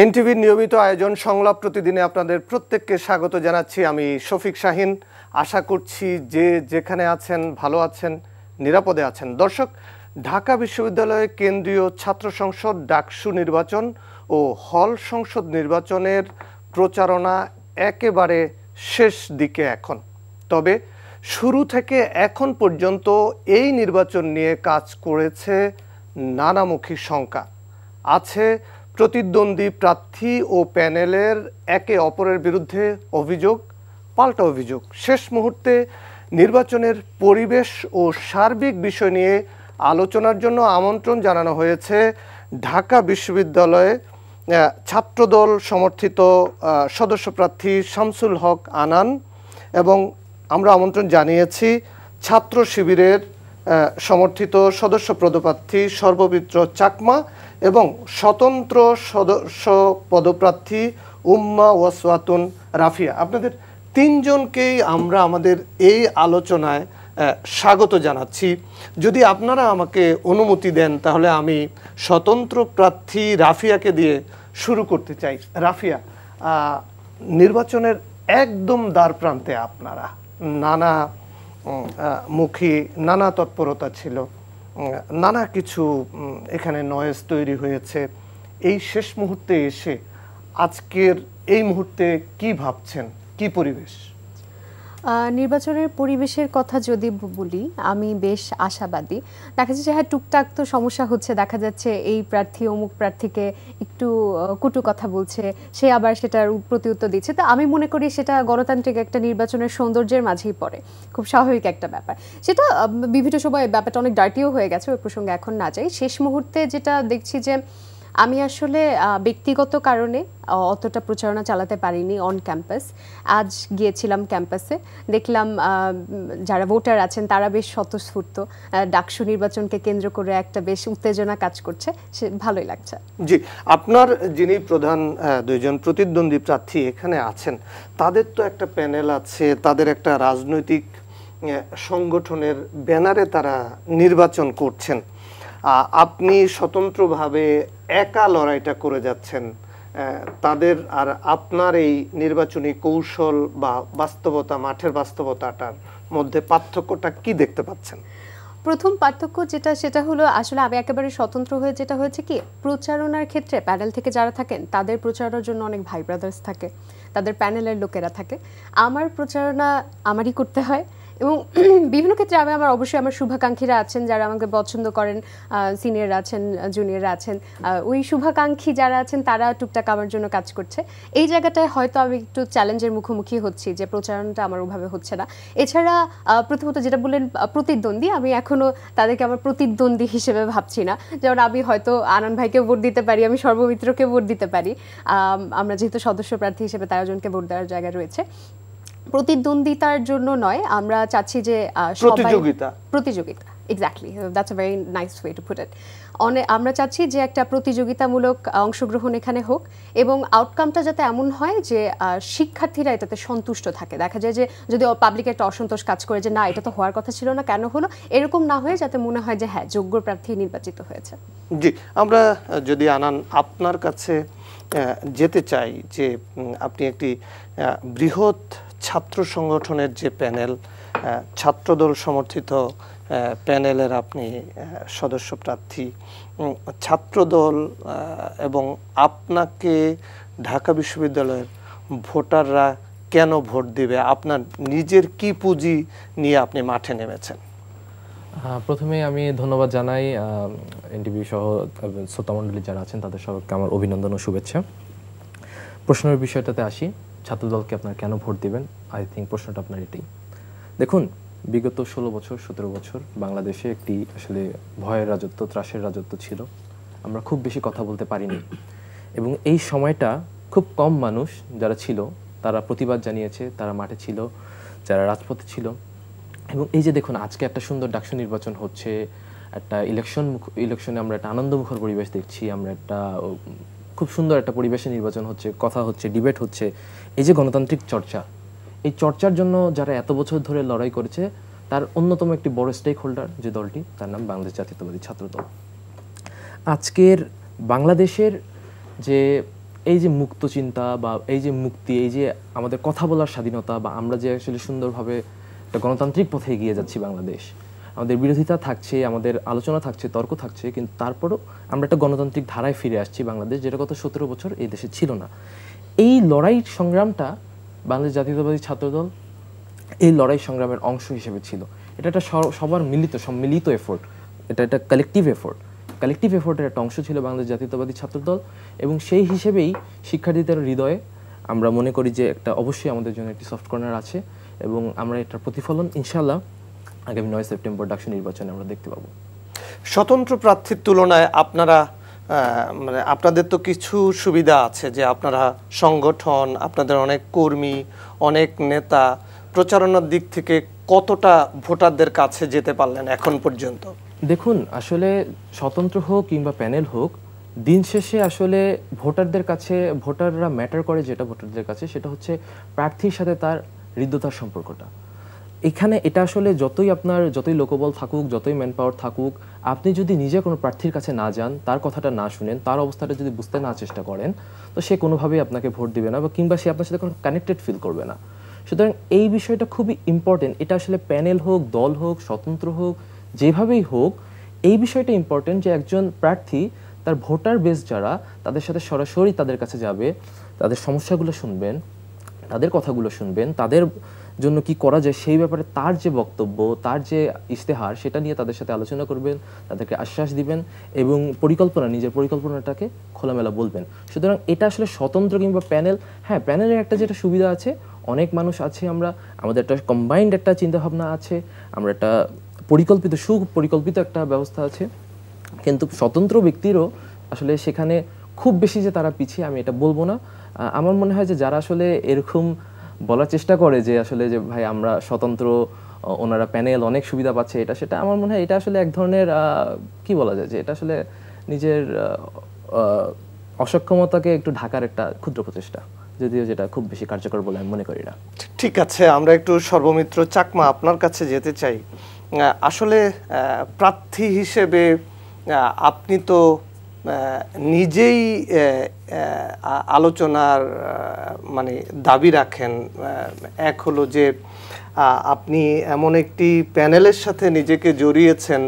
এনটিভির নিয়মিত আয়োজন সংলাপ প্রতিদিনে আপনাদের প্রত্যেককে স্বাগত জানাচ্ছি। আমি শফিক শাহিন। আশা করছি যে যেখানে আছেন ভালো আছেন, নিরাপদে আছেন। দর্শক, ঢাকা বিশ্ববিদ্যালয়ে কেন্দ্রীয় ছাত্র সংসদ ডাকসু নির্বাচন ও হল সংসদ নির্বাচনের প্রচারণা একেবারে শেষ দিকে এখন। তবে শুরু থেকে এখন পর্যন্ত এই নির্বাচন নিয়ে কাজ করেছে নানামুখী শঙ্কা। আছে প্রতিদ্বন্দ্বী প্রার্থী ও প্যানেলের একে অপরের বিরুদ্ধে অভিযোগ, পাল্টা অভিযোগ। শেষ মুহূর্তে নির্বাচনের পরিবেশ ও সার্বিক বিষয় নিয়ে আলোচনার জন্য আমন্ত্রণ জানানো হয়েছে ঢাকা বিশ্ববিদ্যালয়ে ছাত্রদল সমর্থিত সদস্য প্রার্থী শামসুল হক আনান, এবং আমরা আমন্ত্রণ জানিয়েছি ছাত্র শিবিরের সমর্থিত সদস্য পদপ্রার্থী সর্বমিত্র চাকমা এবং স্বতন্ত্র সদস্য পদপ্রার্থী উম্মা ওয়াসওয়াতুন রাফিয়া। আপনাদের তিনজনকেই আমরা আমাদের এই আলোচনায় স্বাগত জানাচ্ছি। যদি আপনারা আমাকে অনুমতি দেন তাহলে আমি স্বতন্ত্র প্রার্থী রাফিয়াকে দিয়ে শুরু করতে চাই। রাফিয়া, নির্বাচনের একদম দ্বার প্রান্তে আপনারা, নানা মুখী নানা তৎপরতা ছিল, নানা কিছু এখানে নয়েজ তৈরি হয়েছে। এই শেষ মুহূর্তে এসে আজকের এই মুহূর্তে কি ভাবছেন, কি পরিবেশ? নির্বাচনের পরিবেশের কথা যদি বলি, আমি বেশ আশাবাদী। দেখা যাচ্ছে হ্যাঁ, টুকটাক তো সমস্যা হচ্ছে। দেখা যাচ্ছে এই প্রার্থী অমুক প্রার্থীকে একটু কটু কথা বলছে, সে আবার সেটার প্রতি উত্তর দিচ্ছে। তো আমি মনে করি সেটা গণতান্ত্রিক একটা নির্বাচনের সৌন্দর্যের মাঝেই পড়ে, খুব স্বাভাবিক একটা ব্যাপার। সেটা বিভিন্ন সময় ব্যাপারটা অনেক ডার্টিও হয়ে গেছে, ওই প্রসঙ্গে এখন না যাই। শেষ মুহূর্তে যেটা দেখছি যে আমি আসলে ব্যক্তিগত কারণে অতটা প্রচারণা চালাতে পারিনি অন ক্যাম্পাস। আজ গিয়েছিলাম ক্যাম্পাসে, দেখলাম যারা ভোটার আছেন তারা বেশ স্বতঃস্ফূর্ত। ডাকসু নির্বাচনকে কেন্দ্র করে একটা বেশ উত্তেজনা কাজ করছে, সে ভালোই লাগছে। জি, আপনার যিনি প্রধান দুইজন প্রতিদ্বন্দ্বী প্রার্থী এখানে আছেন, তাদের তো একটা প্যানেল আছে, তাদের একটা রাজনৈতিক সংগঠনের ব্যানারে তারা নির্বাচন করছেন। আপনি স্বতন্ত্রভাবে একা লড়াইটা করে যাচ্ছেন। তাদের আর আপনার এই নির্বাচনী কৌশল বা বাস্তবতা, মাঠের বাস্তবতাটার মধ্যে পার্থক্যটা কি দেখতে পাচ্ছেন? প্রথম পার্থক্য সেটা হলো আসলে আমি একেবারে স্বতন্ত্র হয়ে যেটা হয়েছে কি, প্রচারণার ক্ষেত্রে প্যানেল থেকে যারা থাকেন তাদের প্রচারণার জন্য অনেক ভাই ব্রাদার্স থাকে, তাদের প্যানেলের লোকেরা থাকে। আমার প্রচারণা আমারই করতে হয়, এবং বিভিন্ন ক্ষেত্রে অবশ্যই আমার শুভাকাঙ্ক্ষীরা আছেন যারা আমাকে পছন্দ করেন, সিনিয়ররা আছেন, জুনিয়ররা আছেন, ওই শুভাকাঙ্ক্ষী যারা আছেন তারা টুকটাক আমার জন্য কাজ করছে। এই জায়গাটায় হয়তো আমি একটু চ্যালেঞ্জের মুখোমুখি হচ্ছি যে প্রচারণাটা আমার ওভাবে হচ্ছে না। এছাড়া প্রথমত যেটা বললেন প্রতিদ্বন্দ্বী, আমি এখনও তাদেরকে আমার প্রতিদ্বন্দ্বী হিসেবে ভাবছি না। যেমন আমি হয়তো আনন্দ ভাইকে ভোট দিতে পারি, আমি সর্বমিত্রকে ভোট দিতে পারি, আমরা যেহেতু সদস্য প্রার্থী হিসেবে 13 জনকে ভোট দেওয়ার জায়গা রয়েছে। প্রতিদ্বন্দ্বিতার জন্য নয়, আমরা চাচ্ছি যে প্রতিযোগিতা, exactly, that's a very nice way to put it. আমরা চাচ্ছি যে একটা প্রতিযোগিতামূলক অংশগ্রহণ এখানে হোক, এবং আউটকামটা যাতে এমন হয় যে শিক্ষার্থীরা এটাতে সন্তুষ্ট থাকে। দেখা যায় যে যদি পাবলিক একটা অসন্তোষ কাজ করে যে না, এটা তো হওয়ার কথা ছিল না, কেন হলো, এরকম না হয়ে যাতে মনে হয় যে হ্যাঁ, যোগ্য প্রার্থী নির্বাচিত হয়েছে। জি, আমরা যদি আনান আপনার কাছে যেতে চাই যে আপনি একটি বৃহৎ ছাত্র সংগঠনের যে প্যানেল, ছাত্রদল সমর্থিত প্যানেলের আপনি সদস্য প্রার্থী, ছাত্রদল এবং আপনাকে ঢাকা বিশ্ববিদ্যালয়ের ভোটাররা কেন ভোট দিবে, আপনার নিজের কি পুঁজি নিয়ে আপনি মাঠে নেমেছেন? প্রথমে আমি ধন্যবাদ জানাই এনটিভি সহ শ্রোতামণ্ডলী যারা আছেন তাদের সবাইকে আমার অভিনন্দন ও শুভেচ্ছা। প্রশ্নের বিষয়টাতে আসি, ছাত্রদলকে আপনার কেন ভোট দিবেন? আই থিঙ্ক প্রশ্নটা আপনার এটাই। দেখুন, বিগত 16 বছর 17 বছর বাংলাদেশে একটি আসলে ভয়ের রাজত্ব, ত্রাসের রাজত্ব ছিল। আমরা খুব বেশি কথা বলতে পারিনি, এবং এই সময়টা খুব কম মানুষ যারা ছিল তারা প্রতিবাদ জানিয়েছে, তারা মাঠে ছিল, যারা রাজপথে ছিল। এবং এই যে দেখুন, আজকে একটা সুন্দর ডাকসু নির্বাচন হচ্ছে, একটা ইলেকশনে আমরা একটা আনন্দমুখর পরিবেশ দেখছি, আমরা একটা খুব সুন্দর একটা পরিবেশে নির্বাচন হচ্ছে, কথা হচ্ছে, ডিবেট হচ্ছে। এই যে গণতান্ত্রিক চর্চা, এই চর্চার জন্য যারা এত বছর ধরে লড়াই করেছে তার অন্যতম একটি বড় স্টেক হোল্ডার যে দলটি, তার নাম বাংলাদেশ জাতীয়তাবাদী ছাত্রদল। আজকের বাংলাদেশের যে এই যে মুক্ত চিন্তা বা এই যে মুক্তি, এই যে আমাদের কথা বলার স্বাধীনতা, বা আমরা যে আসলে সুন্দরভাবে একটা গণতান্ত্রিক পথে এগিয়ে যাচ্ছি বাংলাদেশ, আমাদের বিরোধিতা থাকছে, আমাদের আলোচনা থাকছে, তর্ক থাকছে, কিন্তু তারপরও আমরা একটা গণতান্ত্রিক ধারায় ফিরে আসছি বাংলাদেশ, যেটা গত 17 বছর এই দেশে ছিল না। এই লড়াই সংগ্রামটা বাংলাদেশ জাতীয়তাবাদী ছাত্রদল এই লড়াই সংগ্রামের অংশ হিসেবে ছিল। এটা একটা সবার সম্মিলিত এফোর্ট, এটা একটা কালেকটিভ এফোর্টের একটা অংশ ছিল বাংলাদেশ জাতীয়তাবাদী ছাত্রদল। এবং সেই হিসেবেই শিক্ষার্থীদের হৃদয়ে আমরা মনে করি যে একটা অবশ্যই আমাদের জন্য একটি সফট কর্নার আছে, এবং আমরা এটার প্রতিফলন ইনশাআল্লাহ আগামী 9 সেপ্টেম্বর ডাকসু নির্বাচনে আমরা দেখতে পাবো। স্বতন্ত্র প্রার্থীর তুলনায় আপনারা মানে আপনাদের তো কিছু সুবিধা আছে, যে আপনারা সংগঠন, আপনাদের অনেক কর্মী, অনেক নেতা, প্রচারণার দিক থেকে কতটা ভোটারদের কাছে যেতে পারলেন এখন পর্যন্ত? দেখুন, আসলে স্বতন্ত্র হোক কিংবা প্যানেল হোক, দিন শেষে আসলে ভোটারদের কাছে, ভোটাররা ম্যাটার করে যেটা ভোটারদের কাছে, সেটা হচ্ছে প্রার্থীর সাথে তার হৃদ্যতার সম্পর্কটা। এখানে এটা আসলে যতই লোকবল থাকুক, যতই ম্যান পাওয়ার থাকুক, আপনি যদি নিজে কোনো প্রার্থীর কাছে না যান, তার কথাটা না শুনেন, তার অবস্থাটা যদি বুঝতে না চেষ্টা করেন, তো সে কোনোভাবেই আপনাকে ভোট দিবে না, বা কিংবা সে আপনার সাথে কোনো কানেক্টেড ফিল করবে না। সুতরাং এই বিষয়টা খুবই ইম্পর্টেন্ট। এটা আসলে প্যানেল হোক, দল হোক, স্বতন্ত্র হোক, যেভাবেই হোক, এই বিষয়টা ইম্পর্টেন্ট যে একজন প্রার্থী তার ভোটার বেস যারা, তাদের সাথে সরাসরি তাদের কাছে যাবে, তাদের সমস্যাগুলো শুনবেন, তাদের কথাগুলো শুনবেন, তাদের জন্য কি করা যায় সেই ব্যাপারে তার যে বক্তব্য, তার যে ইশতেহার, সেটা নিয়ে তাদের সাথে আলোচনা করবেন, তাদেরকে আশ্বাস দিবেন, এবং নিজের পরিকল্পনাটাকে খোলামেলা বলবেন। সুতরাং এটা আসলে স্বতন্ত্র কিংবা প্যানেল, হ্যাঁ, প্যানেলের একটা যেটা সুবিধা আছে, অনেক মানুষ আছে, আমাদের একটা কম্বাইন্ড একটা চিন্তাভাবনা আছে, আমরা একটা সুপরিকল্পিত একটা ব্যবস্থা আছে। কিন্তু স্বতন্ত্র ব্যক্তিরও আসলে সেখানে খুব বেশি যে তারা পিছিয়ে, আমি এটা বলবো না। আমার মনে হয় যে যারা আসলে এরকম বলার চেষ্টা করে যে আসলে যে ভাই আমরা স্বতন্ত্র, ওনারা প্যানেল অনেক সুবিধা পাচ্ছে, এটা সেটা, আমার মনে হয় এটা আসলে এক ধরনের কি বলা যায়, যে এটা আসলে নিজের অসক্ষমতাকে একটু ঢাকার একটা ক্ষুদ্র প্রচেষ্টা, যদিও যেটা খুব বেশি কার্যকর বলে আমি মনে করি না। ঠিক আছে, আমরা একটু সর্বমিত্র চাকমা আপনার কাছে যেতে চাই। আসলে প্রার্থী হিসেবে আপনি তো নিজেই আলোচনার মানে দাবি রাখেন। এক হলো যে আপনি এমন একটি প্যানেলের সাথে নিজেকে জড়িয়েছেন,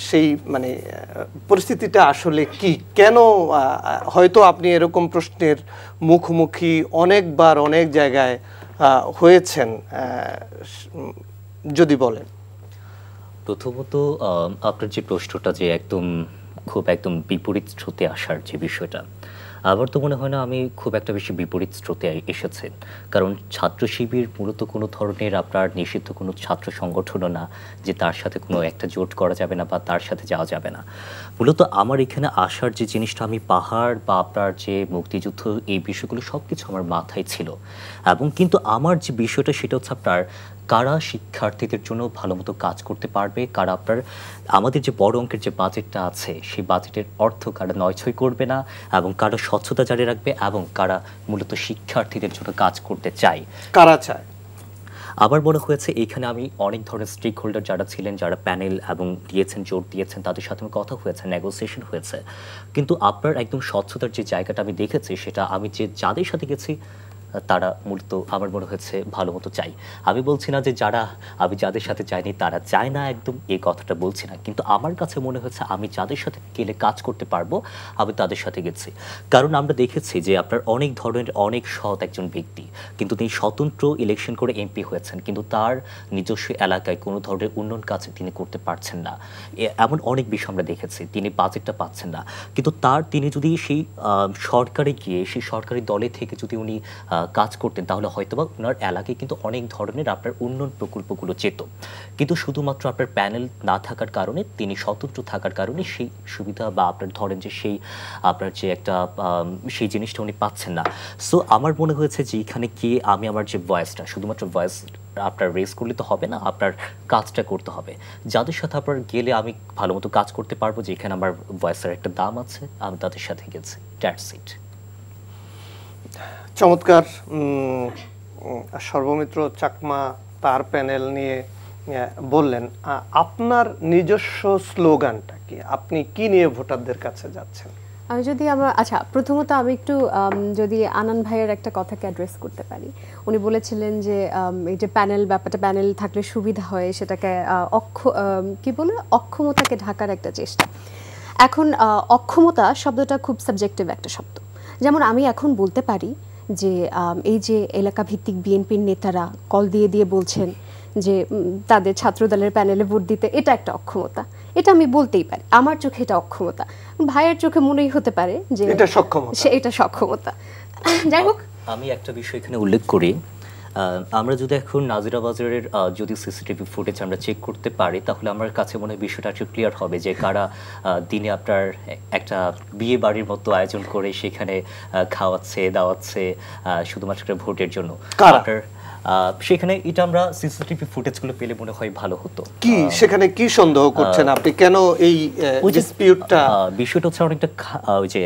সেই মানে পরিস্থিতিটা আসলে কি, কেন হয়তো আপনি এরকম প্রশ্নের মুখোমুখি অনেকবার অনেক জায়গায় হয়েছেন, যদি বলেন। প্রথমত আপনার যে প্রশ্নটা যে একদম বিপরীত স্রোতে আসার যে বিষয়টা, আমার তো মনে হয় না আমি খুব একটা বেশি বিপরীত স্রোতে এসেছেন। কারণ ছাত্র শিবির মূলত কোনো ধরনের আপনার নিষিদ্ধ কোনো ছাত্র সংগঠনও না যে তার সাথে কোনো একটা জোট করা যাবে না বা তার সাথে যাওয়া যাবে না। মূলত আমার এখানে আসার যে জিনিসটা, আমি পাহাড় বা আপনার যে মুক্তিযুদ্ধ, এই বিষয়গুলো সব কিছু আমার মাথায় ছিল। এবং কিন্তু আমার যে বিষয়টা সেটা হচ্ছে আপনার কারা শিক্ষার্থীদের জন্য ভালো মতো কাজ করতে পারবে, কারা আপনার আমাদের যে বড় অঙ্কের যে বাজেটটা আছে সেই বাজেটের অর্থ কারা নয়ছয় করবে না, এবং কারা স্বচ্ছতা জারি রাখবে, এবং কারা মূলত শিক্ষার্থীদের জন্য কাজ করতে চায়, কারা চায়। আমার মনে হয়েছে এইখানে আমি অনেক ধরনের স্টেক হোল্ডার যারা ছিলেন, যারা প্যানেল এবং দিয়েছেন, জোট দিয়েছেন, তাদের সাথে আমার কথা হয়েছে, নেগোসিয়েশন হয়েছে। কিন্তু আপনার একদম স্বচ্ছতার যে জায়গাটা আমি দেখেছি, সেটা আমি যাদের সাথে গেছি তারা মূলত আমার মনে হয়েছে ভালো মতো চাই। আমি বলছি না যে আমি যাদের সাথে যাইনি তারা চায় না, একদম এই কথাটা বলছি না। কিন্তু আমার কাছে মনে হয়েছে আমি যাদের সাথে গেলে কাজ করতে পারবো, আমি তাদের সাথে গেছি। কারণ আমরা দেখেছি যে আপনার অনেক ধরনের অনেক সৎ একজন ব্যক্তি, কিন্তু তিনি স্বতন্ত্র ইলেকশন করে এমপি হয়েছেন, কিন্তু তার নিজস্ব এলাকায় কোনো ধরনের উন্নয়ন কাজ তিনি করতে পারছেন না। এমন অনেক বিষয় আমরা দেখেছি। তিনি বাজেটটা পাচ্ছেন না, কিন্তু তিনি যদি সেই সরকারে গিয়ে সেই সরকারি দলে থেকে যদি উনি কাজ করতেন, তাহলে হয়তোবা ওনার এলাকায় কিন্তু অনেক ধরনের আপনার উন্নয়ন প্রকল্পগুলো যেত। কিন্তু শুধুমাত্র আপনার প্যানেল না থাকার কারণে, তিনি স্বতন্ত্র থাকার কারণে সেই সুবিধা বা আপনার ধরেন যে আপনার যে একটা সেই জিনিসটা উনি পাচ্ছেন না। সো আমার মনে হয়েছে যে এখানে গিয়ে আমি আমার যে ভয়েসটা, শুধুমাত্র ভয়েস আপনার রেজ করলে তো হবে না, আপনার কাজটা করতে হবে। যাদের সাথে আপনার গেলে আমি ভালো মতো কাজ করতে পারবো, যেখানে আমার ভয়েসের একটা দাম আছে, আমি তাদের সাথে গেছি। That's it. চমৎকার। সর্বমিত্র চাকমা তার প্যানেল নিয়ে বললেন। আপনার নিজস্ব স্লোগানটা কি? আপনি কি নিয়ে ভোটারদের কাছে যাচ্ছেন? আমি যদি আচ্ছা, প্রথমত আমি একটু যদি আনান ভাইয়ের একটা কথাকে অ্যাড্রেস করতে পারি। উনি বলেছিলেন যে এই যে ব্যাপারটা, প্যানেল থাকলে সুবিধা হয়, সেটাকে অক্ষমতাকে ঢাকার একটা চেষ্টা। এখন অক্ষমতা শব্দটা খুব সাবজেক্টিভ একটা শব্দ। যেমন আমি এখন বলতে পারি যে এই যে এলাকা ভিত্তিক বিএনপির নেতারা কল দিয়ে বলছেন যে তাদের ছাত্রদলের প্যানেলে ভোট দিতে, এটা একটা অক্ষমতা, এটা আমি বলতেই পারি। আমার চোখে এটা অক্ষমতা, ভাইয়ের চোখে মনেই হতে পারে যে এটা সক্ষমতা। যাই হোক, আমি একটা বিষয় এখানে উল্লেখ করি। আমরা যদি এখন নাজিরাবাজারের যদি সিসিটিভি ফুটেজ আমরা চেক করতে পারি, তাহলে আমার কাছে মনে হয় বিষয়টা একটু ক্লিয়ার হবে যে কারা দিনে আপনার একটা বিয়ে বাড়ির মতো আয়োজন করে সেখানে খাওয়াচ্ছে দাওয়াচ্ছে শুধুমাত্র ভোটের জন্য। আপনার সেখানে এটা আমরা সিসিটিভি ফুটেজগুলো পেলে মনে হয় ভালো হতো। কি সেখানে কি সন্দেহ করছেন আপনি? কেন এই ডিসপিউটটা? বিষয়টা হচ্ছে অনেকটা ওই যে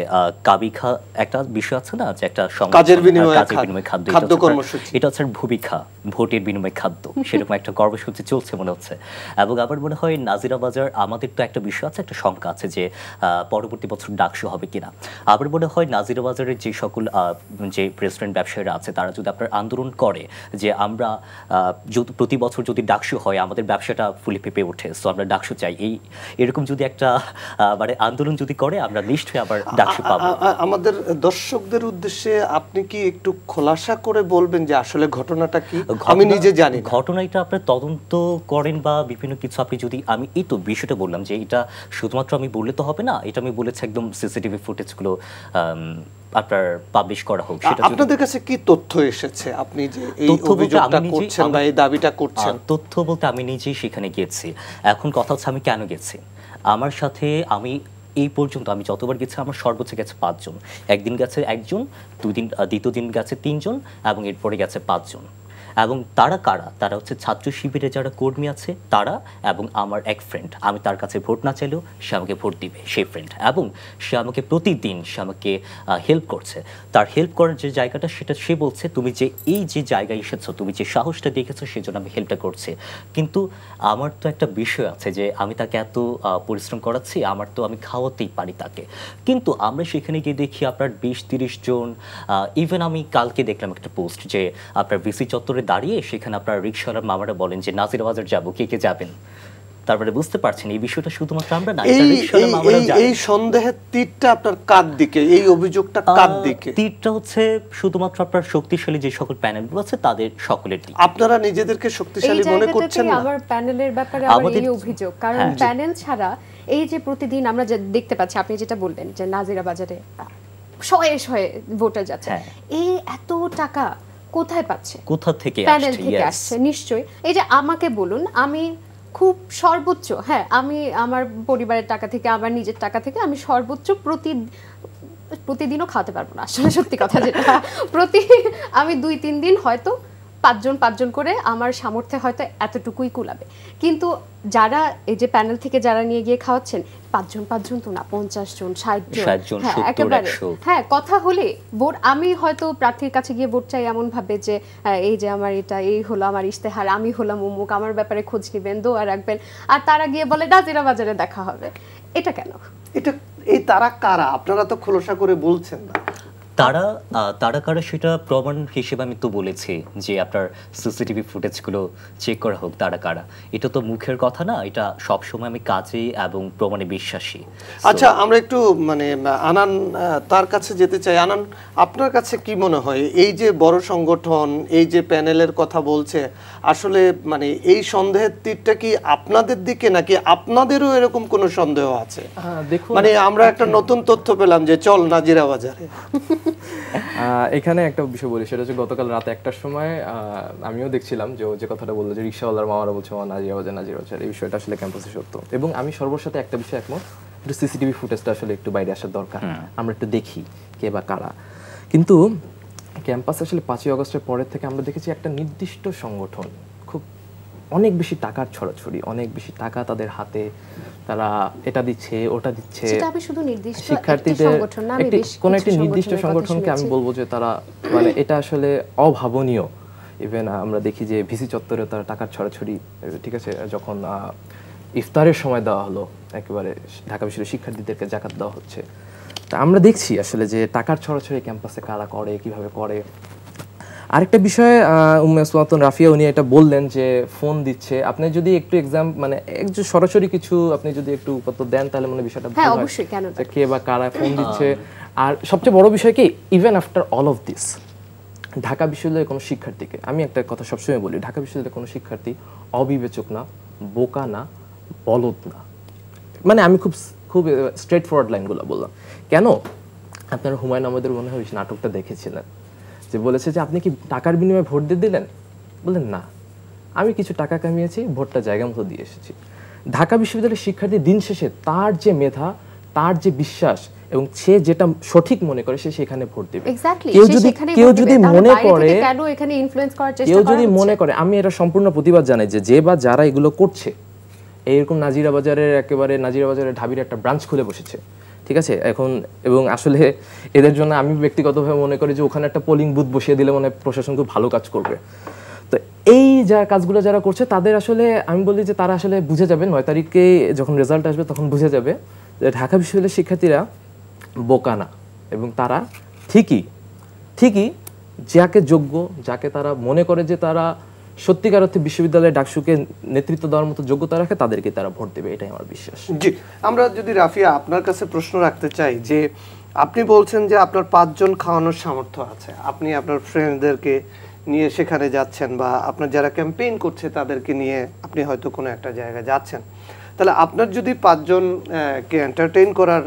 কাবিখা একটা বিষয় আছে না, যে একটা কাজের বিনিময়ে খাদ্য কর্মসূচি, এটা হচ্ছে ভূমিকা ভোটের বিনিময়ে খাদ্য, সেরকম একটা কর্মসূচি চলছে মনে হচ্ছে। এবং আবার মনে হয় নাজিরাবাজার আমাদের তো একটা বিষয় আছে, একটা শঙ্কা আছে যে পরবর্তী বছর ডাকসু হবে কিনা। আবার মনে হয় নাজিরাবাজারের যে সকল যে রেস্টুরেন্ট ব্যবসায়ীরা আছে, তারা যদি আপনার আন্দোলন করে যে আমরা প্রতি বছর যদি ডাকসু হয় আমাদের ব্যবসাটা ফুলে ফেঁপে ওঠে, সো আমরা ডাকসু চাই, এরকম যদি একটা মানে আন্দোলন যদি করে, আমরা নিশ্চয়ই আবার ডাকসু পাবো। আমাদের দর্শকদের উদ্দেশ্যে আপনি কি একটু খোলাসা করে বলবেন যে আসলে ঘটনাটা কি? আমি নিজে জানি ঘটনাটা আপনার তদন্ত করেন বা বিভিন্ন কিছু আপনি যদি, আমি এই তো বিষয়টা বললাম যে এটা শুধুমাত্র আমি বললে তো হবে না, এটা আমি বলেছি একদম সিসিটিভি ফুটেজগুলো আপনার পাবলিশ করা হোক। সেটা আপনাদের কাছে কি তথ্য এসেছে? আপনি যে এই অভিযোগটা করছেন বা এই দাবিটা করছেন, তথ্য বলতে আমি নিজেই সেখানে গেছি। এখন কথা হচ্ছে আমি কেন গেছি। আমার সাথে আমি এই পর্যন্ত আমি যতবার গেছি আমার সর্বোচ্চ গেছে 5 জন। একদিন গেছে 1 জন, দ্বিতীয় দিন গেছে 3 জন এবং এরপরে গেছে 5 জন। এবং তারা কারা? তারা হচ্ছে ছাত্র শিবিরে যারা কর্মী আছে তারা, এবং আমার এক ফ্রেন্ড। আমি তার কাছে ভোট না চাইলেও সে আমাকে ভোট দিবে, সেই ফ্রেন্ড। এবং সে আমাকে প্রতিদিন সে আমাকে হেল্প করছে। তার হেল্প করার যে জায়গাটা, সেটা সে বলছে তুমি যে এই যে জায়গায় এসেছো, তুমি যে সাহসটা দেখেছো, সেজন্য আমি হেল্পটা করছি। কিন্তু আমার তো একটা বিষয় আছে যে আমি তাকে এত পরিশ্রম করাচ্ছি, আমার তো আমি খাওয়াতেই পারি তাকে। কিন্তু আমরা সেখানে গিয়ে দেখি আপনার 20-30 জন। ইভেন আমি কালকে দেখলাম একটা পোস্ট যে আপনার ভিসি চত্বরে দাঁড়িয়ে সেখানে আপনার রিকশাওয়ালার মামারা বলেন যে নাজিরাবাজার যাবো, কে কে যাবেন? তারপরে বুঝতে পারছেন এই বিষয়টা শুধুমাত্র আমরা না, এই সন্দেহের তীরটা আপনার কার দিকে? এই অভিযোগটা কার দিকে? তীরটা হচ্ছে শুধুমাত্র আপনার শক্তিশালী যে সকল প্যানেলগুলো আছে তাদের সকলের দিকে। আপনারা নিজেদেরকে শক্তিশালী মনে করছেন না? আমার প্যানেলের ব্যাপারে আমার এই অভিযোগ, কারণ প্যানেল ছাড়া এই যে প্রতিদিন আমরা দেখতে পাচ্ছি, আপনি যেটা বললেন যে নাজিরাবাজারে শয়ে ভোটার যাচ্ছে, এই এত টাকা কোথায় পাচ্ছে? কোথা থেকে প্যানেল থেকে আসছে নিশ্চয়ই। এই যে আমাকে বলুন, আমি খুব সর্বোচ্চ, আমি আমার পরিবারের টাকা থেকে, আমার নিজের টাকা থেকে আমি সর্বোচ্চ প্রতিদিনও খাওয়াতে পারবো না, আসলে সত্যি কথা যেটা। আমি 2-3 দিন হয়তো 5 জন করে আমার সামর্থ্যে হয়তো এতটুকুই কুলাবে। কিন্তু যারা এই যে প্যানেল থেকে যারা নিয়ে গিয়ে খাওয়াচ্ছেন, 5 জন তো না, 50 জন 60 জন, একেবারে কথা হলে ভোট, আমি হয়তো প্রার্থীর কাছে গিয়ে ভোট চাই এমন ভাবে যে এই যে আমার এটা, এই হলো আমার ইশতেহার, আমি হলাম অমুক, আমার ব্যাপারে খোঁজ নেবেন, দোয়া রাখবেন, আর তারা গিয়ে বলে নাজিরাবাজারে দেখা হবে। এটা কেন? এই তারা কারা? আপনারা তো খোলাসা করে বলছেন না। তারা কারা সেটা প্রমাণ হিসেবে আমি তো বলেছি যে আপনার সিসিটিভি ফুটেজগুলো চেক করা হোক, তারা কারা। এটা তো মুখের কথা না, এটা সবসময় আমি কাজে এবং প্রমাণে বিশ্বাসী। আচ্ছা, আমরা একটু মানে আনান তার কাছে যেতে চাই। আনান, আপনার কাছে কি মনে হয় এই যে বড় সংগঠন এই যে প্যানেলের কথা বলছে, আসলে মানে এই সন্দেহের তীরটা কি আপনাদের দিকে, নাকি আপনাদেরও এরকম কোনো সন্দেহ আছে? মানে আমরা একটা নতুন তথ্য পেলাম যে চল নাজিরাবাজারে। এখানে একটা বিষয় বলি, সেটা হচ্ছে গতকাল রাতে 1টার সময় আমিও দেখছিলাম যে কথাটা বললো যে রিকশাওয়ালার মামারা বলছে নাজিরাবাজার, এই বিষয়টা আসলে ক্যাম্পাসে সত্য। এবং আমি সর্বর সাথে একটা বিষয় একমত, একটু সিসিটিভি ফুটেজটা আসলে একটু বাইরে আসার দরকার, আমরা একটু দেখি কে বা কারা। কিন্তু ক্যাম্পাসে আসলে 5ই আগস্টের পরের থেকে আমরা দেখেছি একটা নির্দিষ্ট সংগঠন খুব অনেক বেশি টাকার ছড়াছড়ি, অনেক বেশি টাকা তাদের হাতে, তারা এটা দিচ্ছে ওটা দিচ্ছে। শিক্ষার্থীদের কোন একটি নির্দিষ্ট সংগঠনকে আমি বলবো যে তারা মানে এটা আসলে অভাবনীয়। ইভেন আমরা দেখি যে ভিসি চত্বরে তারা টাকার ছড়াছড়ি, ঠিক আছে, যখন ইফতারের সময় দেওয়া হলো একেবারে ঢাকা বিশ্ববিদ্যালয়ের শিক্ষার্থীদেরকে জাকাত দেওয়া হচ্ছে, তা আমরা দেখছি আসলে যে টাকার ছড়াছড়ি ক্যাম্পাসে কারা করে, কিভাবে করে। আরেকটা বিষয় রাফিয়া উনি এটা বললেন যে ফোন দিচ্ছে, আপনি যদি একটু মানে একটু সরাসরি কিছু আপনি যদি একটু উত্তর দেন তাহলে মনে বিষয়টা হ্যাঁ অবশ্যই, কেন না, কে বা কারা ফোন দিচ্ছে। আর সবচেয়ে বড় বিষয় কি, even after all of this Dhaka বিশ্ববিদ্যালয়ের কোনো শিক্ষার্থীকে, আমি একটা কথা সবসময় বলি, ঢাকা বিশ্ববিদ্যালয়ের কোনো শিক্ষার্থী অবিবেচক না, বোকা না, বলদ না। মানে আমি খুব খুব স্ট্রেট ফরওয়ার্ড লাইনগুলো বললাম। কেন? আপনারা হুমায়ুন আহমেদের মনে হয় নাটকটা দেখেছিলেন, যে বলেছে যে আপনি কি টাকার বিনিময়ে ভোট দিয়ে দিলেন? বললেন না, আমি কিছু টাকা কামিয়েছি, ভোটটা জায়গা মতো দিয়ে এসেছি। ঢাকা বিশ্ববিদ্যালয়ের শিক্ষার্থী দিন শেষে তার যে মেধা, তার যে বিশ্বাস এবং সে যেটা সঠিক মনে করে সে সেখানে ভোট দেবে। কেউ যদি মনে করে, কেউ যদি মনে করে, আমি এটা সম্পূর্ণ প্রতিবাদ জানাই যে বা যারা এগুলো করছে, এইরকম নাজিরা বাজারের একেবারে নাজিরা বাজারের ঢাবির একটা ব্রাঞ্চ খুলে বসেছে, ঠিক আছে এখন। এবং আসলে এদের জন্য আমি ব্যক্তিগতভাবে মনে করি যে ওখানে একটা পোলিং বুথ বসিয়ে দিলে মনে প্রশাসন খুব ভালো কাজ করবে। তো এই যা কাজগুলো যারা করছে তাদের আসলে আমি বলি যে তারা আসলে বুঝে যাবে 9 তারিখে যখন রেজাল্ট আসবে তখন বুঝে যাবে যে ঢাকা বিশ্ববিদ্যালয়ের শিক্ষার্থীরা বোকা না, এবং তারা ঠিকই যাকে যোগ্য, যাকে তারা মনে করে যে তারা সত্যিকার অর্থে বিশ্ববিদ্যালয়ের ডাকসুকে নেতৃত্ব দেওয়ার মতো যোগ্যতা রাখে, তাদেরকে তারা ভোট দেবে, এটাই আমার বিশ্বাস। জি, আমরা যদি রাফিয়া আপনার কাছে প্রশ্ন রাখতে চাই যে আপনি বলছেন যে আপনার 5 জন খাওয়ানোর সামর্থ্য আছে, আপনি আপনার ফ্রেন্ডদেরকে নিয়ে সেখানে যাচ্ছেন বা আপনার যারা ক্যাম্পেইন করছে তাদেরকে নিয়ে আপনি হয়তো কোনো একটা জায়গায় যাচ্ছেন, তাহলে আপনার যদি 5 জনকে এন্টারটেইন করার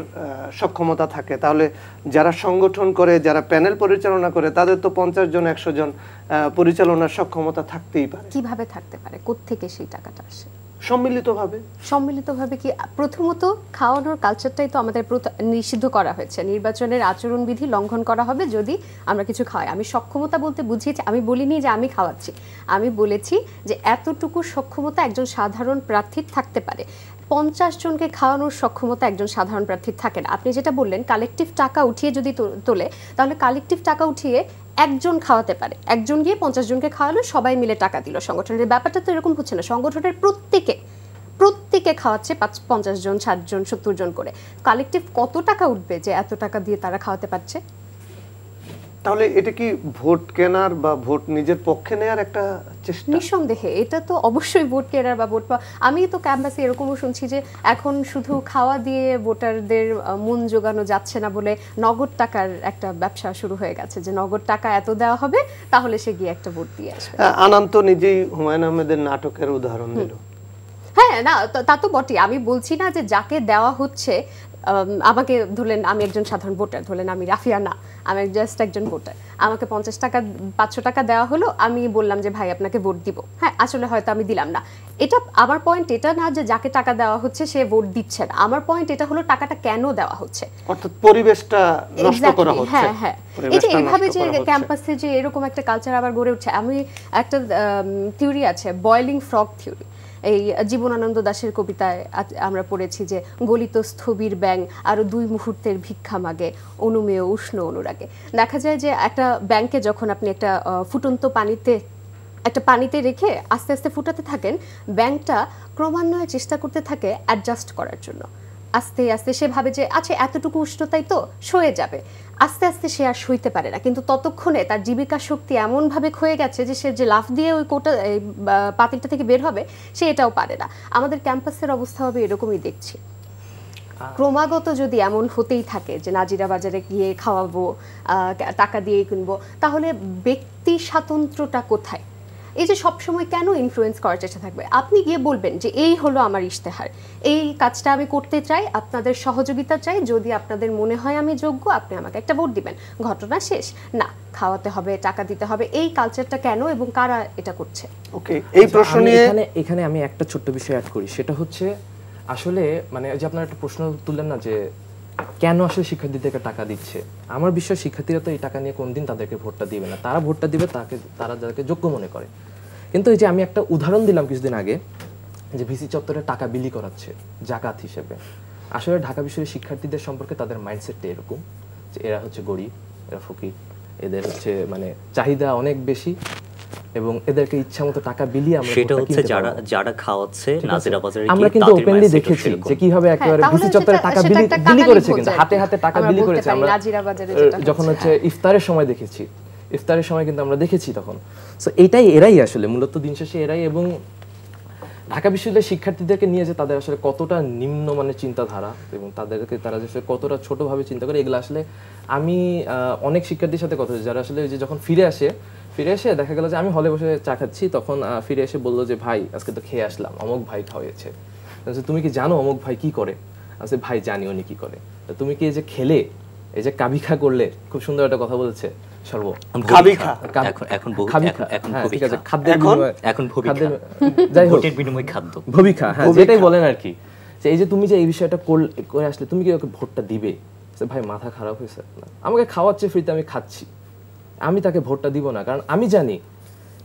সক্ষমতা থাকে, তাহলে যারা সংগঠন করে, যারা প্যানেল পরিচালনা করে, তাদের তো 50 জন 100 জন পরিচালনার সক্ষমতা থাকতেই পারে। কিভাবে থাকতে পারে? কোত্থেকে সেই টাকাটা আসে? সম্মিলিতভাবে কি? প্রথমত খাওয়ানোর কালচারটাই তো আমাদের নিষিদ্ধ করা হয়েছে, নির্বাচনের আচরণবিধি লঙ্ঘন করা হবে যদি আমরা কিছু খাওয়াই। আমি সক্ষমতা বলতে বুঝিয়েছি, আমি বলিনি যে আমি খাওয়াচ্ছি, আমি বলেছি যে এতটুকু সক্ষমতা একজন সাধারণ প্রার্থীর থাকতে পারে। 50 জনকে খাওয়ানোর সক্ষমতা একজন সাধারণ প্রার্থীর থাকে না। আপনি যেটা বললেন কালেকটিভ টাকা উঠিয়ে যদি তোলে, তাহলে কালেকটিভ টাকা উঠিয়ে একজন খাওয়াতে পারে, একজন গিয়ে 50 জনকে খাওয়ালো, সবাই মিলে টাকা দিল। সংগঠনের ব্যাপারটা তো এরকম হচ্ছে না, সংগঠনের প্রত্যেকে খাওয়াচ্ছে 50 জন, 60 জন, 70 জন করে। কালেকটিভ কত টাকা উঠবে যে এত টাকা দিয়ে তারা খাওয়াতে পারছে? তাহলে এটা কি ভোট কেনার বা ভোট নিজের পক্ষে নেয়ার একটা চেষ্টা? নিঃসন্দেহে এটা তো অবশ্যই ভোট কেনার বা ভোট আমি তো ক্যাম্পাসে এরকমও শুনছি যে এখন শুধু খাওয়া দিয়ে ভোটারদের মন জোগানো যাচ্ছে না বলে নগদ টাকার একটা ব্যবসা শুরু হয়ে গেছে, যে নগদ টাকা এত দেওয়া হবে তাহলে সে গিয়ে একটা ভোট দিয়ে আসবে। আনন্ত নিজেই হুমায়ুন আহমেদের নাটকের উদাহরণ দিল। হ্যাঁ, না তা তো বটে। আমি বলছি না যে যাকে দেওয়া হচ্ছে, আমাকে ধরলেন আমি একজন সাধারণ ভোটার, ধরলেন আমি রাফিয়া না, আমি জাস্ট একজন ভোটার, আমাকে 50 টাকা 500 টাকা দেওয়া হলো, আমি বললাম যে ভাই আপনাকে ভোট দিব, হ্যাঁ আসলে হয়তো আমি দিলাম না। এটা আমার পয়েন্ট এটা না যে যাকে টাকা দেওয়া হচ্ছে সে ভোট দিচ্ছে না, আমার পয়েন্ট এটা হলো টাকাটা কেন দেওয়া হচ্ছে, অর্থাৎ পরিবেশটা নষ্ট করা হচ্ছে। হ্যাঁ, এটা এইভাবে যে ক্যাম্পাসে যে এরকম একটা কালচার আবার গড়ে উঠছে। আমি একটা থিওরি আছে, বয়েলিং ফ্রগ থিওরি, এই জীবনানন্দ দাশের কবিতায় আমরা পড়েছি যে গলিত স্থবির ব্যাং আরো 2 মুহূর্তের ভিক্ষা মাগে, অনুমেয় উষ্ণ অনুরাগে। দেখা যায় যে একটা ব্যাংকে যখন আপনি একটা ফুটন্ত পানিতে রেখে আস্তে আস্তে ফুটাতে থাকেন, ব্যাংকটা ক্রমান্বয়ে চেষ্টা করতে থাকে অ্যাডজাস্ট করার জন্য। আস্তে আস্তে সে ভাবে যে আচ্ছা এতটুকু উষ্ণতাই তো সয়ে যাবে, আস্তে আস্তে সে আর সইতে পারে না, কিন্তু ততক্ষণে তার জীবিকা শক্তি এমনভাবে ক্ষয়ে গেছে যে সে যে লাফ দিয়ে ওই পাতিলটা থেকে বের হবে সে এটাও পারে না। আমাদের ক্যাম্পাসের অবস্থা হবে এরকমই দেখছি। ক্রমাগত যদি এমন হতেই থাকে যে নাজিরা বাজারে গিয়ে খাওয়াবো, টাকা দিয়ে কিনবো, তাহলে ব্যক্তি স্বাতন্ত্র্যটা কোথায়? এই যে সবসময় কেন ইনফ্লুয়েন্স করার চেষ্টা থাকবে? আপনি গিয়ে বলবেন যে এই হলো আমার ইশতেহার, এই কাজটা আমি করতে চাই, আপনাদের সহযোগিতা চাই, যদি আপনাদের মনে হয় আমি যোগ্য আপনি আমাকে একটা ভোট দিবেন, ঘটনা শেষ। না, খাওয়াতে হবে, টাকা দিতে হবে, এই কালচারটা কেন এবং কারা এটা করছে? ওকে, এই প্রশ্ন নিয়ে এখানে আমি একটা ছোট্ট বিষয় অ্যাড করি, সেটা হচ্ছে আসলে মানে যে আপনারা একটা প্রশ্ন তুললেন না যে কেন আসলে শিক্ষার্থীদেরকে টাকা দিচ্ছে। আমার বিশ্বাস শিক্ষার্থীরা তো এই টাকা নিয়ে কোনদিন তাদেরকে ভোটটা দিবে না, তারা ভোটটা দিবে তারা যাদেরকে যোগ্য মনে করে। কিন্তু এই যে আমি একটা উদাহরণ দিলাম কিছুদিন আগে, যে ভিসি চত্বরে টাকা বিলি করাচ্ছে জাকাত হিসেবে। আসলে ঢাকা বিশ্ববিদ্যালয়ের শিক্ষার্থীদের সম্পর্কে তাদের মাইন্ডসেটটা এরকম যে এরা হচ্ছে গরিব, এরা ফকির, এদের হচ্ছে মানে চাহিদা অনেক বেশি, এবং এদেরকে ইচ্ছামতো টাকা বিলিয়ে আমরা সেটা ভোটটা হচ্ছে কিনতে যারা পারবো। যারা খাওয়াচ্ছে ঠিক আছে? নাজিরা বাজারে আমরা গিয়ে কিন্তু তাদের ওপেনলি mindset দেখেছি সেরকম। যে কিভাবে একেবারে তাহলে ডিসি চত্বরে সেটা- টাকা সেটা একটা বিলি কাঙালি করেছে, ভোজ কিন্তু আর কি। হাতে হাতে টাকা আমরা বিলি বলতে করেছে। পারি আমরা নাজিরা বাজারে যেটা যখন হচ্ছে, হচ্ছে ইফতারের সময় দেখেছি, ইফতারের সময় কিন্তু আমরা দেখেছি তখন। সো এটাই এরাই আসলে মূলত দিন শেষে এরাই, এবং ঢাকা বিশ্ববিদ্যালয়ের শিক্ষার্থীদেরকে নিয়ে যে তাদের আসলে কতটা নিম্নমানের চিন্তাধারা এবং তাদেরকে তারা যে আসলে কতটা ছোটভাবে চিন্তা করে, এগুলো আসলে আমি অনেক শিক্ষার্থীর সাথে কথা হয়েছে যারা আসলে ওই যে যখন ফিরে এসে দেখা গেল যে আমি হলে বসে চা খাচ্ছি, তখন ফিরে এসে বললো যে ভাই আজকে তো খেয়ে আসলাম, অমুক ভাই খাওয়াইছে, তুমি কি জানো অমুক ভাই কি করে? আচ্ছা ভাই জানি উনি কি করে। তো তুমি কি এই যে খেলে, এই যে কাবিখা করলে, খুব সুন্দর একটা কথা বলেছে সর্ব, খাবিখা। এখন বহু খাবিখা, এখন হ্যাঁ, ঠিক আছে, ভবিখা। খাদ্যের এখন? বিনিময়ে- এখন ভবিখা। খাদ্যের- যাই হোক, ভোটের বিনিময়ে খাদ্য। ভবিখা, হ্যাঁ, ভবিখা। যেটাই বলেন আর কি, যে এই যে তুমি যে এই বিষয়টা করে আসলে তুমি কি ওকে ভোটটা দিবে? সে ভাই মাথা খারাপ হয়েছে না, আমাকে খাওয়াচ্ছে ফ্রিতে, আমি খাচ্ছি, আমি তাকে ভোটটা দিব না, কারণ আমি জানি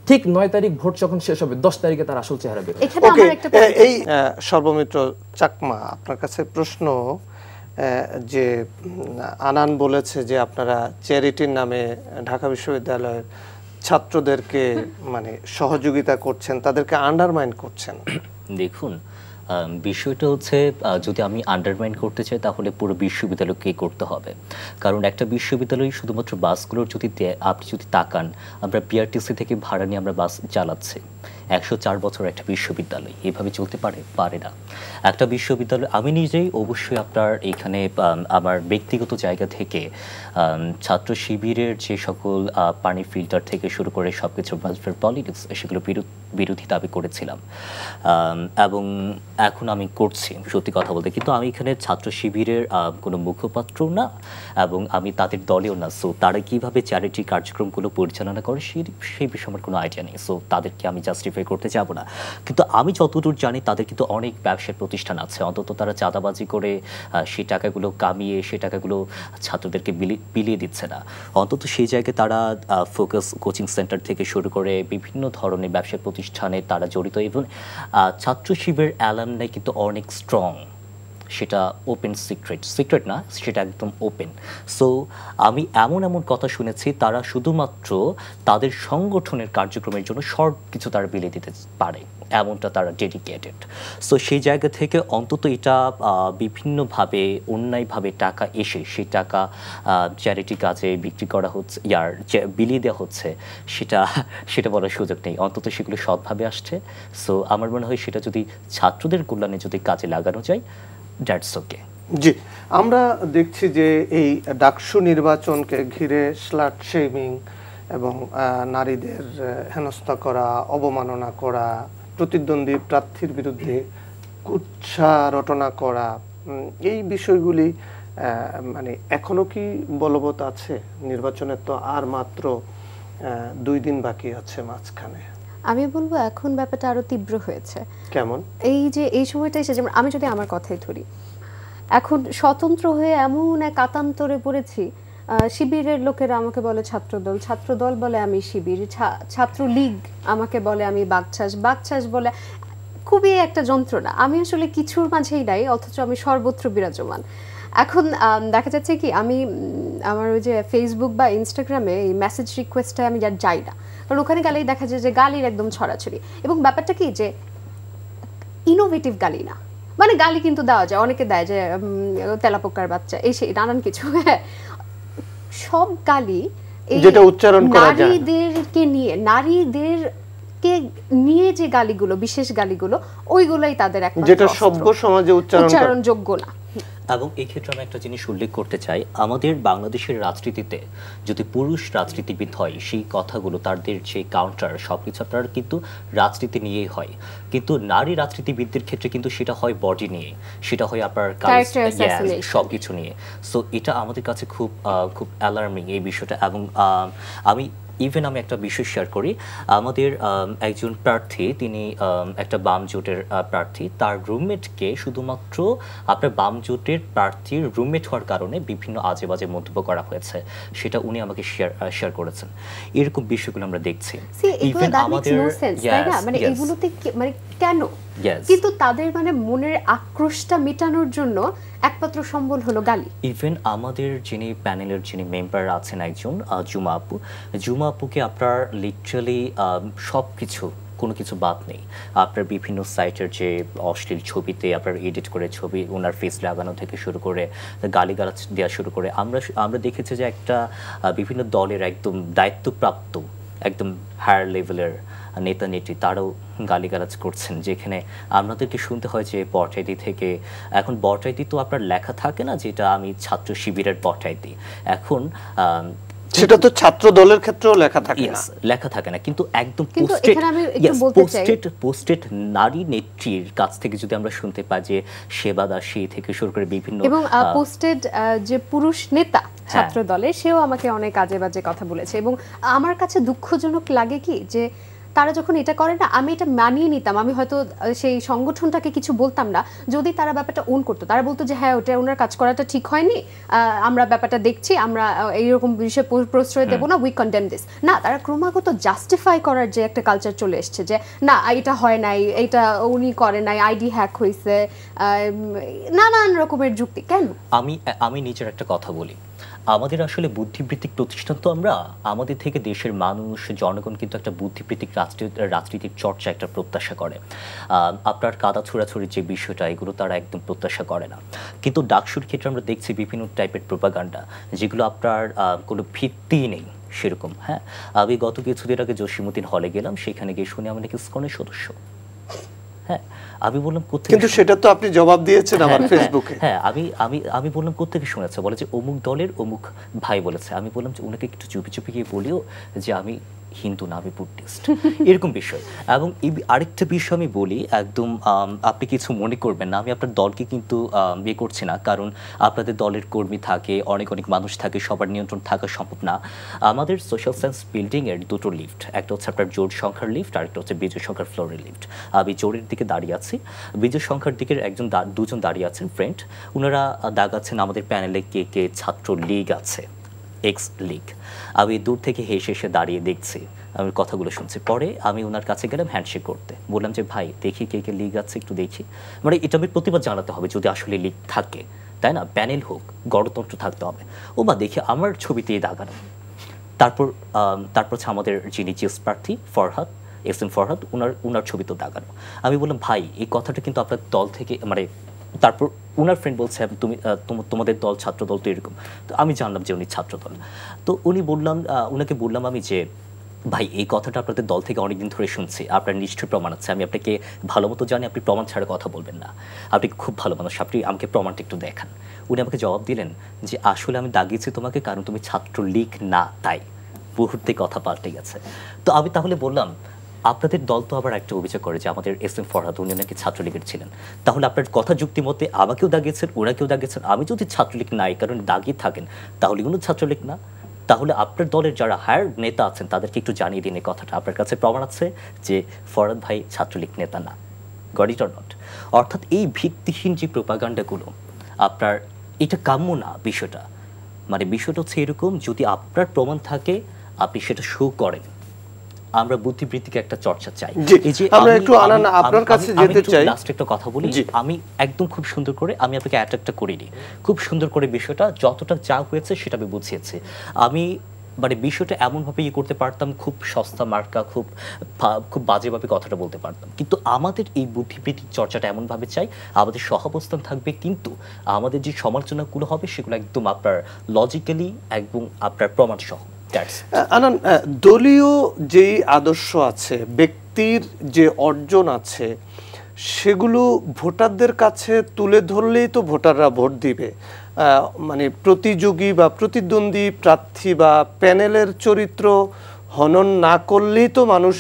ঠিক 9 তারিখ ভোট যখন শেষ হবে 10 তারিখে তার আসল চেহারা বের হবে। এখানে ওকে, আমার একটা point এই সর্বমিত্র চাকমা, আপনার কাছে প্রশ্ন, যে আনান বলেছে যে আপনারা চ্যারিটির নামে ঢাকা বিশ্ববিদ্যালয়ের ছাত্রদেরকে মানে সহযোগিতা করছেন, তাদেরকে আন্ডারমাইন করছেন। দেখুন, বিষয়টা হচ্ছে যদি আমি আন্ডারমাইন করতে চাই তাহলে পুরো বিশ্ববিদ্যালয়কে করতে হবে। কারণ একটা বিশ্ববিদ্যালয় শুধুমাত্র বাসগুলোর যদি আপনি যদি তাকান, আমরা বিআরটিসি থেকে ভাড়া নিয়ে আমরা বাস চালাচ্ছি। 104 বছর একটা বিশ্ববিদ্যালয় এভাবে চলতে পারে না। একটা বিশ্ববিদ্যালয়, আমি নিজেই অবশ্যই আপনার এখানে আমার ব্যক্তিগত জায়গা থেকে ছাত্র শিবিরের যে সকল পানি ফিল্টার থেকে শুরু করে সব কিছু পলিটিক্স, সেগুলো বিরোধী দাবি করেছিলাম, এবং এখন আমি করছি সত্যি কথা বলতে। কিন্তু আমি এখানে ছাত্র শিবিরের কোনো মুখপাত্র না, এবং আমি তাদের দলেও না। সো তারা কিভাবে চ্যারিটি কার্যক্রমগুলো পরিচালনা করে সেই বিষয়ে আমার কোনো আইডিয়া নেই। সো তাদেরকে আমি জাস্টিফাই করতে যাব না। কিন্তু আমি যতদূর জানি তাদের কিন্তু অনেক ব্যবসার প্রতিষ্ঠান আছে, অন্তত তারা চাঁদাবাজি করে সেই টাকাগুলো কামিয়ে সেই টাকাগুলো ছাত্রদেরকে বিলিয়ে দিচ্ছে না। অন্তত সেই জায়গায় তারা ফোকাস কোচিং সেন্টার থেকে শুরু করে বিভিন্ন ধরনের ব্যবসার প্রতিষ্ঠানে তারা জড়িত, এবং ছাত্র শিবির অ্যালামনাই কিন্তু অনেক স্ট্রং। সেটা ওপেন সিক্রেট না, সেটা একদম ওপেন। সো আমি এমন কথা শুনেছি তারা শুধুমাত্র তাদের সংগঠনের কার্যক্রমের জন্য সব কিছু তারা বিলিয়ে দিতে পারে, এমনটা তারা ডেডিকেটেড। সো সেই জায়গা থেকে অন্তত এটা বিভিন্নভাবে অন্যায়ভাবে টাকা এসে সেই টাকা চ্যারিটি কাজে বিক্রি করা হচ্ছে, বিলিয়ে দেওয়া হচ্ছে, সেটা বলার সুযোগ নেই। অন্তত সেগুলো সৎভাবে আসছে। সো আমার মনে হয় সেটা যদি ছাত্রদের কল্যাণে যদি কাজে লাগানো যায়, দ্যাটস ওকে। জি, আমরা দেখছি যে এই ডাকসু নির্বাচনকে ঘিরে স্লাট শেমিং এবং নারীদের হেনস্থা করা, অবমাননা করা, প্রতিদ্বন্দ্বী প্রার্থীর বিরুদ্ধে কুৎসা রটনা করা, এই বিষয়গুলি মানে এখনো কি বলবৎ আছে? নির্বাচনের তো আর মাত্র 2 দিন বাকি আছে মাঝখানে। আমি বলবো এখন ব্যাপারটা আরো তীব্র হয়েছে। কেমন? এই যে এই সময়টা এসে, যেমন আমি যদি আমার কথাই ধরি, এখন স্বতন্ত্র হয়ে এমন এক আতান্তরে পড়েছি, শিবিরের লোকেরা আমাকে বলে ছাত্রদল বলে আমি শিবির, ছাত্রলীগ আমাকে বলে আমি বাকছাস বলে, খুবই একটা যন্ত্রণা। আমি আসলে কিছুর মাঝেই নাই, অথচ আমি সর্বত্র বিরাজমান। এখন দেখা যাচ্ছে কি, আমি আমার ওই যে ফেসবুক বা ইনস্টাগ্রামে এই মেসেজ রিকোয়েস্টে আমি যাই না, কারণ ওখানে গেলেই দেখা যায় যে গালির একদম ছড়াছড়ি। এবং ব্যাপারটা কি, যে ইনোভেটিভ গালি না, মানে গালি কিন্তু দেওয়া যায়, অনেকে দেয় যে তেলাপোকার বাচ্চা, এই সেই নানান কিছু। হ্যাঁ, সব গালি যেটা উচ্চারণ করা যায়, নারীদেরকে নিয়ে যে গালিগুলো, বিশেষ গালিগুলো, ওইগুলোই তাদের একটা যেটা সভ্য সমাজে উচ্চারণযোগ্য না। এবং এই ক্ষেত্রে আমি একটা জিনিস উল্লেখ করতে চাই, আমাদের বাংলাদেশের রাজনীতিতে যদি পুরুষ রাজনীতিবিদ হয়, সেই কথাগুলো তাদের যে কাউন্টার সবকিছু আপনার কিন্তু রাজনীতি নিয়েই হয়। কিন্তু নারী রাজনীতিবিদদের ক্ষেত্রে কিন্তু সেটা হয় বডি নিয়ে, সেটা হয় আপনার সবকিছু নিয়ে। সো এটা আমাদের কাছে খুব অ্যালার্মিং এই বিষয়টা। এবং আমি একটা বিষয় শেয়ার করি, আমাদের একজন প্রার্থী, তিনি একটা বাম জোটের প্রার্থী, তার রুমমেটকে শুধুমাত্র আপনার বাম জোটের প্রার্থীর রুমমেট হওয়ার কারণে বিভিন্ন আজে বাজে মন্তব্য করা হয়েছে, সেটা উনি আমাকে শেয়ার করেছেন। এরকম বিষয়গুলো আমরা দেখছি। ইভেন আমাদের মানে এগুলোতে মানে কেন Yes. কিন্তু তাদের মানে মনের আক্রোশটা মেটানোর জন্য একমাত্র সম্বল হলো গালি। ইভেন আমাদের যিনি প্যানেলের যিনি মেম্বার আছেন একজন জুমা আপুকে আপনার লিটারালি সব কিছু কোনো কিছু বাদ নেই, আপনার বিভিন্ন সাইটের যে অশ্লীল ছবিতে আপনার এডিট করে ছবি ওনার ফেস লাগানো থেকে শুরু করে গালিগালাজ দেওয়া শুরু করে আমরা দেখেছি যে একটা বিভিন্ন দলের একদম দায়িত্বপ্রাপ্ত একদম হায়ার লেভেলের নেতা নেত্রী তারাও গালিগালাজ করছেন, যেখানে আমাদেরকে শুনতে হয় যে বট আইডি থেকে। এখন বট আইডি তো আপনার লেখা থাকে না যেটা আমি ছাত্র শিবিরের বট আইডি, এখন সেটা তো ছাত্র দলের ক্ষেত্রেও লেখা থাকে না, লেখা থাকে না, কিন্তু একদম পোস্টেড নারী নেত্রীর কাছ থেকে যদি আমরা শুনতে পাই যে সেবা দাসী থেকে শুরু করে বিভিন্ন এবং পোস্টেড যে পুরুষ নেতা ছাত্র দলের সেও আমাকে অনেক আজে বাজে কথা বলেছে। এবং আমার কাছে দুঃখজনক লাগে কি যে তারা যখন এটা করে না, আমি এটা মানিয়ে নিতাম, আমি হয়তো সেই সংগঠনটাকে কিছু বলতাম না যদি তারা ব্যাপারটা ওন করতো। তারা বলতো যে হ্যাঁ ওটা ওনার কাজ করাটা ঠিক হয়নি, আমরা ব্যাপারটা দেখছি, আমরা এইরকম বিষয়ে প্রশ্রয় দেবো না, উই কন্ডেম দিস। না, তারা ক্রমাগত জাস্টিফাই করার যে একটা কালচার চলে এসছে যে না এটা হয় নাই, এটা উনি করে নাই, আইডি হ্যাক হয়েছে, নানান রকমের যুক্তি। কেন? আমি নিজের একটা কথা বলি, আমাদের আসলে বুদ্ধিবৃত্তিক প্রতিষ্ঠান তো আমরা, আমাদের থেকে দেশের মানুষ জনগণ কিন্তু একটা বুদ্ধিবৃত্তিক রাজনীতির চর্চা একটা প্রত্যাশা করে। আপনার কাদা ছোড়াছড়ির যে বিষয়টা এগুলো তারা একদম প্রত্যাশা করে না, কিন্তু ডাকসুর ক্ষেত্রে আমরা দেখছি বিভিন্ন টাইপের প্রোপাগান্ডা যেগুলো আপনার কোনো ভিত্তি নেই সেরকম। হ্যাঁ, আমি গত কিছুদিন আগে জসিমউদ্দিন হলে গেলাম, সেখানে গিয়ে শুনি আমি নাকি ইসকনের সদস্য। হ্যাঁ, আমি বললাম কোথায়, কিন্তু সেটা তো আপনি জবাব দিয়েছেন আমার ফেসবুকে। হ্যাঁ, আমি বললাম কোত্থেকে শুনেছে, বলে যে অমুক দলের অমুক ভাই বলেছে। আমি বললাম যে ওনাকে একটু চুপি চুপি গিয়ে বলিও যে আমি হিন্দু না, আমি বুদ্ধিস্ট, এরকম বিষয়। এবং আরেকটা বিষয় আমি বলি, একদম আপনি কিছু মনে করবেন না, আমি আপনার দলকে কিন্তু বিয়ে করছি না, কারণ আপনাদের দলের কর্মী থাকে, অনেক মানুষ থাকে, সবার নিয়ন্ত্রণ থাকা সম্ভব না। আমাদের সোশ্যাল সায়েন্স বিল্ডিংয়ের দুটো লিফট, একটা হচ্ছে আপনার জোর সংখ্যার লিফট, আরেকটা হচ্ছে বিজয় সংখ্যার ফ্লোরের লিফট। আমি জোরের দিকে দাঁড়িয়ে আছি, বিজয় সংখ্যার দিকের দুজন দাঁড়িয়ে আছেন ফ্রেন্ড, ওনারা দাগাচ্ছেন আমাদের প্যানেলে কে কে ছাত্র লীগ আছে, এক্স লীগ। আমি দূর থেকে হেসে এসে দাঁড়িয়ে দেখছি, আমি কথাগুলো শুনছি। পরে আমি ওনার কাছে গেলাম হ্যান্ডশেক করতে, বললাম যে ভাই দেখি কে কে লীগ আছে একটু দেখি, মানে এটা আমি প্রতিবাদ জানাতে হবে যদি আসলে লীগ থাকে, তাই না, প্যানেল হোক, গণতন্ত্র থাকতে হবে। ও বা দেখি আমার ছবিতেই দাগানো। তারপর হচ্ছে আমাদের যিনি জিএস প্রার্থী ফরহাদ, এস.এম. ফরহাদ, ওনার ছবি তো দাগানো। আমি বললাম ভাই এই কথাটা কিন্তু আপনার দল থেকে, মানে তারপর ওনার ফ্রেন্ড বলছে তুমি তোমাদের দল ছাত্র দল তো এরকম। তো আমি জানলাম যে উনি ছাত্র দল। তো ওনাকে বললাম আমি যে ভাই এই কথাটা আপনাদের দল থেকে অনেকদিন ধরে শুনছি, আপনার নিশ্চয়ই প্রমাণ আছে, আমি আপনাকে ভালো মতো জানি, আপনি প্রমাণ ছাড়া কথা বলবেন না, আপনি খুব ভালো মানুষ, আপনি আমাকে প্রমাণটা একটু দেখান। উনি আমাকে জবাব দিলেন যে আসলে আমি দাগিয়েছি তোমাকে কারণ তুমি ছাত্রলীগ না, তাই। মুহূর্তে কথা পাল্টে গেছে। তো আমি তাহলে বললাম আপনাদের দল তো আবার একটা অভিযোগ করে যে আমাদের এস.এম. ফরহাদ উনি নাকি ছাত্রলীগের ছিলেন, তাহলে আপনার কথা যুক্তি মতে আমাকেও দাগিয়েছেন, ওনাকেও দাগিয়েছেন। আমি যদি ছাত্রলীগ নাই কারণ দাগিয়ে থাকেন তাহলে উনি ছাত্রলীগ না, তাহলে আপনার দলের যারা হায়ার নেতা আছেন তাদেরকে একটু জানিয়ে দিন এই কথাটা, আপনার কাছে প্রমাণ আছে যে ফরহাদ ভাই ছাত্রলীগ নেতা না, গট ইট অর নট। অর্থাৎ এই ভিত্তিহীন যে প্রোপাগান্ডাগুলো আপনার, এটা কাম্য না বিষয়টা। মানে বিষয়টা হচ্ছে এরকম, যদি আপনার প্রমাণ থাকে আপনি সেটা শো করেন। আমরা বুদ্ধিবৃত্তিকে একটা চর্চা চাই। এই যে আমরা একটু আপনার কাছে যেতে চাই, লাস্ট একটা কথা বলি, আমি একদম খুব সুন্দর করে আমি আপনাকে অ্যাটাকটা করিনি, খুব সুন্দর করে বিষয়টা যতটা যা হয়েছে সেটা আমি বুঝিয়েছি। আমি মানে বিষয়টা এমনভাবে করতে পারতাম, খুব সস্তা মার্কা, খুব বাজেভাবে কথাটা বলতে পারতাম, কিন্তু আমাদের এই বুদ্ধিবৃত্তিক চর্চাটা এমনভাবে চাই, আমাদের সহাবস্থান থাকবে, কিন্তু আমাদের যে সমালোচনাগুলো হবে সেগুলো একদম আপনার লজিক্যালি এবং আপনার প্রমাণ সহ। আনান, দলীয় যেই আদর্শ আছে, ব্যক্তির যে অর্জন আছে, সেগুলো ভোটারদের কাছে তুলে ধরলেই তো ভোটাররা ভোট দিবে। মানে প্রতিযোগী বা প্রতিদ্বন্দ্বী প্রার্থী বা প্যানেলের চরিত্র হনন না করলেই তো মানুষ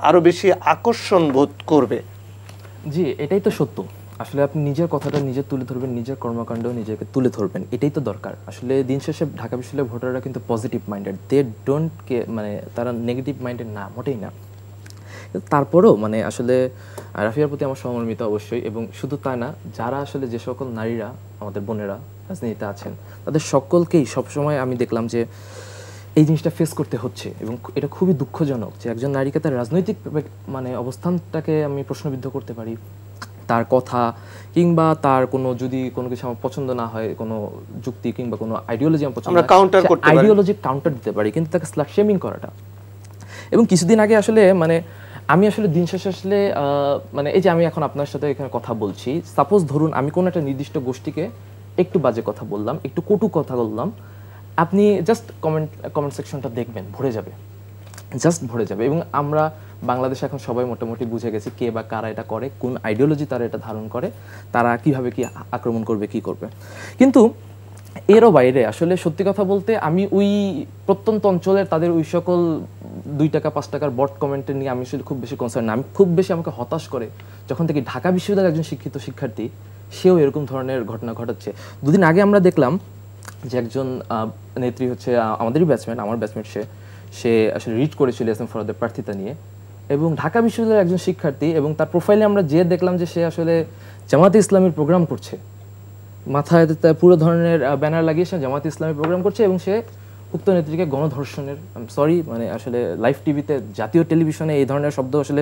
আরো বেশি আকর্ষণ বোধ করবে। জি, এটাই তো সত্য। আসলে আপনি নিজের কথাটা নিজে তুলে ধরবেন, নিজের কর্মকাণ্ড নিজেকে তুলে ধরবেন, এটাই তো দরকার। আসলে দিন শেষে ঢাকা বিশ্ববিদ্যালয়ের ভোটাররা কিন্তু পজিটিভ মাইন্ডেড, দে ডোন্ট মানে তারা নেগেটিভ মাইন্ডেড না, মোটেই না। তারপরেও মানে আসলে রাফিয়ার প্রতি আমার সহমর্মিতা অবশ্যই, এবং শুধু তাই না, যারা আসলে যে সকল নারীরা আমাদের বোনেরা রাজনীতিতে আছেন তাদের সকলকেই সবসময় আমি দেখলাম যে এই জিনিসটা ফেস করতে হচ্ছে এবং এটা খুবই দুঃখজনক যে একজন নারীকে তার রাজনৈতিক মানে অবস্থানটাকে আমি প্রশ্নবিদ্ধ করতে পারি, তার কথা কিংবা তার কোনো যদি কোনো কিছু আমার পছন্দ না হয়, কোনো যুক্তি কিংবা কোনো আইডিওলজি আমার পছন্দ না হয়, কাউন্টার করতে পারি, আইডিওলজি কাউন্টার দিতে পারি, কিন্তু তাকে স্লাট শেমিং করাটা। এবং কিছুদিন আগে আসলে মানে আমি আসলে দিন শেষে আসলে মানে এই যে আমি এখন আপনার সাথে এখানে কথা বলছি, সাপোজ ধরুন আমি কোনো একটা নির্দিষ্ট গোষ্ঠীকে একটু বাজে কথা বললাম, একটু কটু কথা বললাম, আপনি জাস্ট কমেন্ট সেকশনটা দেখবেন, ভরে যাবে, জাস্ট ভরে যাবে। এবং আমরা বাংলাদেশে এখন সবাই মোটামুটি বুঝে গেছি কে বা কারা এটা করে, কোন আইডিওলজি তারা এটা ধারণ করে, তারা কিভাবে কি আক্রমণ করবে, কি করবে। কিন্তু এরও বাইরে আসলে সত্যি কথা বলতে আমি ওই প্রত্যন্ত অঞ্চলের তাদের ওই সকল 2 টাকা 5 টাকার বট কমেন্টে নিয়ে আমি আসলে খুব বেশি কনসার্ন না। আমি খুব বেশি আমাকে হতাশ করে যখন থেকে ঢাকা বিশ্ববিদ্যালয়ের একজন শিক্ষিত শিক্ষার্থী সেও এরকম ধরনের ঘটনা ঘটাচ্ছে। 2 দিন আগে আমরা দেখলাম যে একজন নেত্রী হচ্ছে আমাদেরই ব্যাচমেট, আমার ব্যাচমেট, সে আসলে রিট করেছিল এসএম ফরওয়ার্ডের প্রার্থিতা নিয়ে, এবং ঢাকা বিশ্ববিদ্যালয়ের একজন শিক্ষার্থী, এবং তার প্রোফাইলে আমরা যে দেখলাম যে সে আসলে জামাতে ইসলামের প্রোগ্রাম করছে, মাথায় পুরো ধরনের ব্যানার লাগিয়ে সে জামাতে ইসলামের প্রোগ্রাম করছে, এবং সে উক্ত নেত্রীকে গণধর্ষণের, সরি মানে আসলে লাইভ টিভিতে জাতীয় টেলিভিশনে এই ধরনের শব্দ আসলে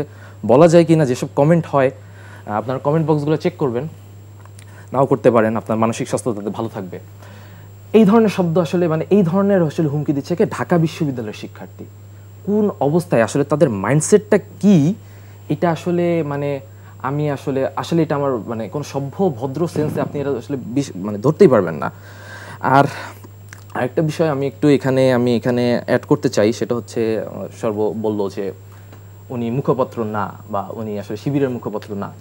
বলা যায় কিনা, যেসব কমেন্ট হয় আপনার কমেন্ট বক্সগুলো চেক করবেন, নাও করতে পারেন, আপনার মানসিক স্বাস্থ্য তাতে ভালো থাকবে। এই ধরনের শব্দ আসলে মানে এই ধরনের আসলে হুমকি দিচ্ছে কে? ঢাকা বিশ্ববিদ্যালয়ের শিক্ষার্থী। কোন অবস্থায় আসলে তাদের মাইন্ডসেটটা কি, এটা আসলে মানে আমি আসলে এটা আমার মানে কোনো সভ্য ভদ্র সেন্সে আপনি এটা আসলে মানে ধরতেই পারবেন না। আর আরেকটা বিষয় আমি এখানে অ্যাড করতে চাই, সেটা হচ্ছে সর্ব বলল যে উনি মুখপত্র না, বা উনি আসলে শিবিরের মুখপত্র না,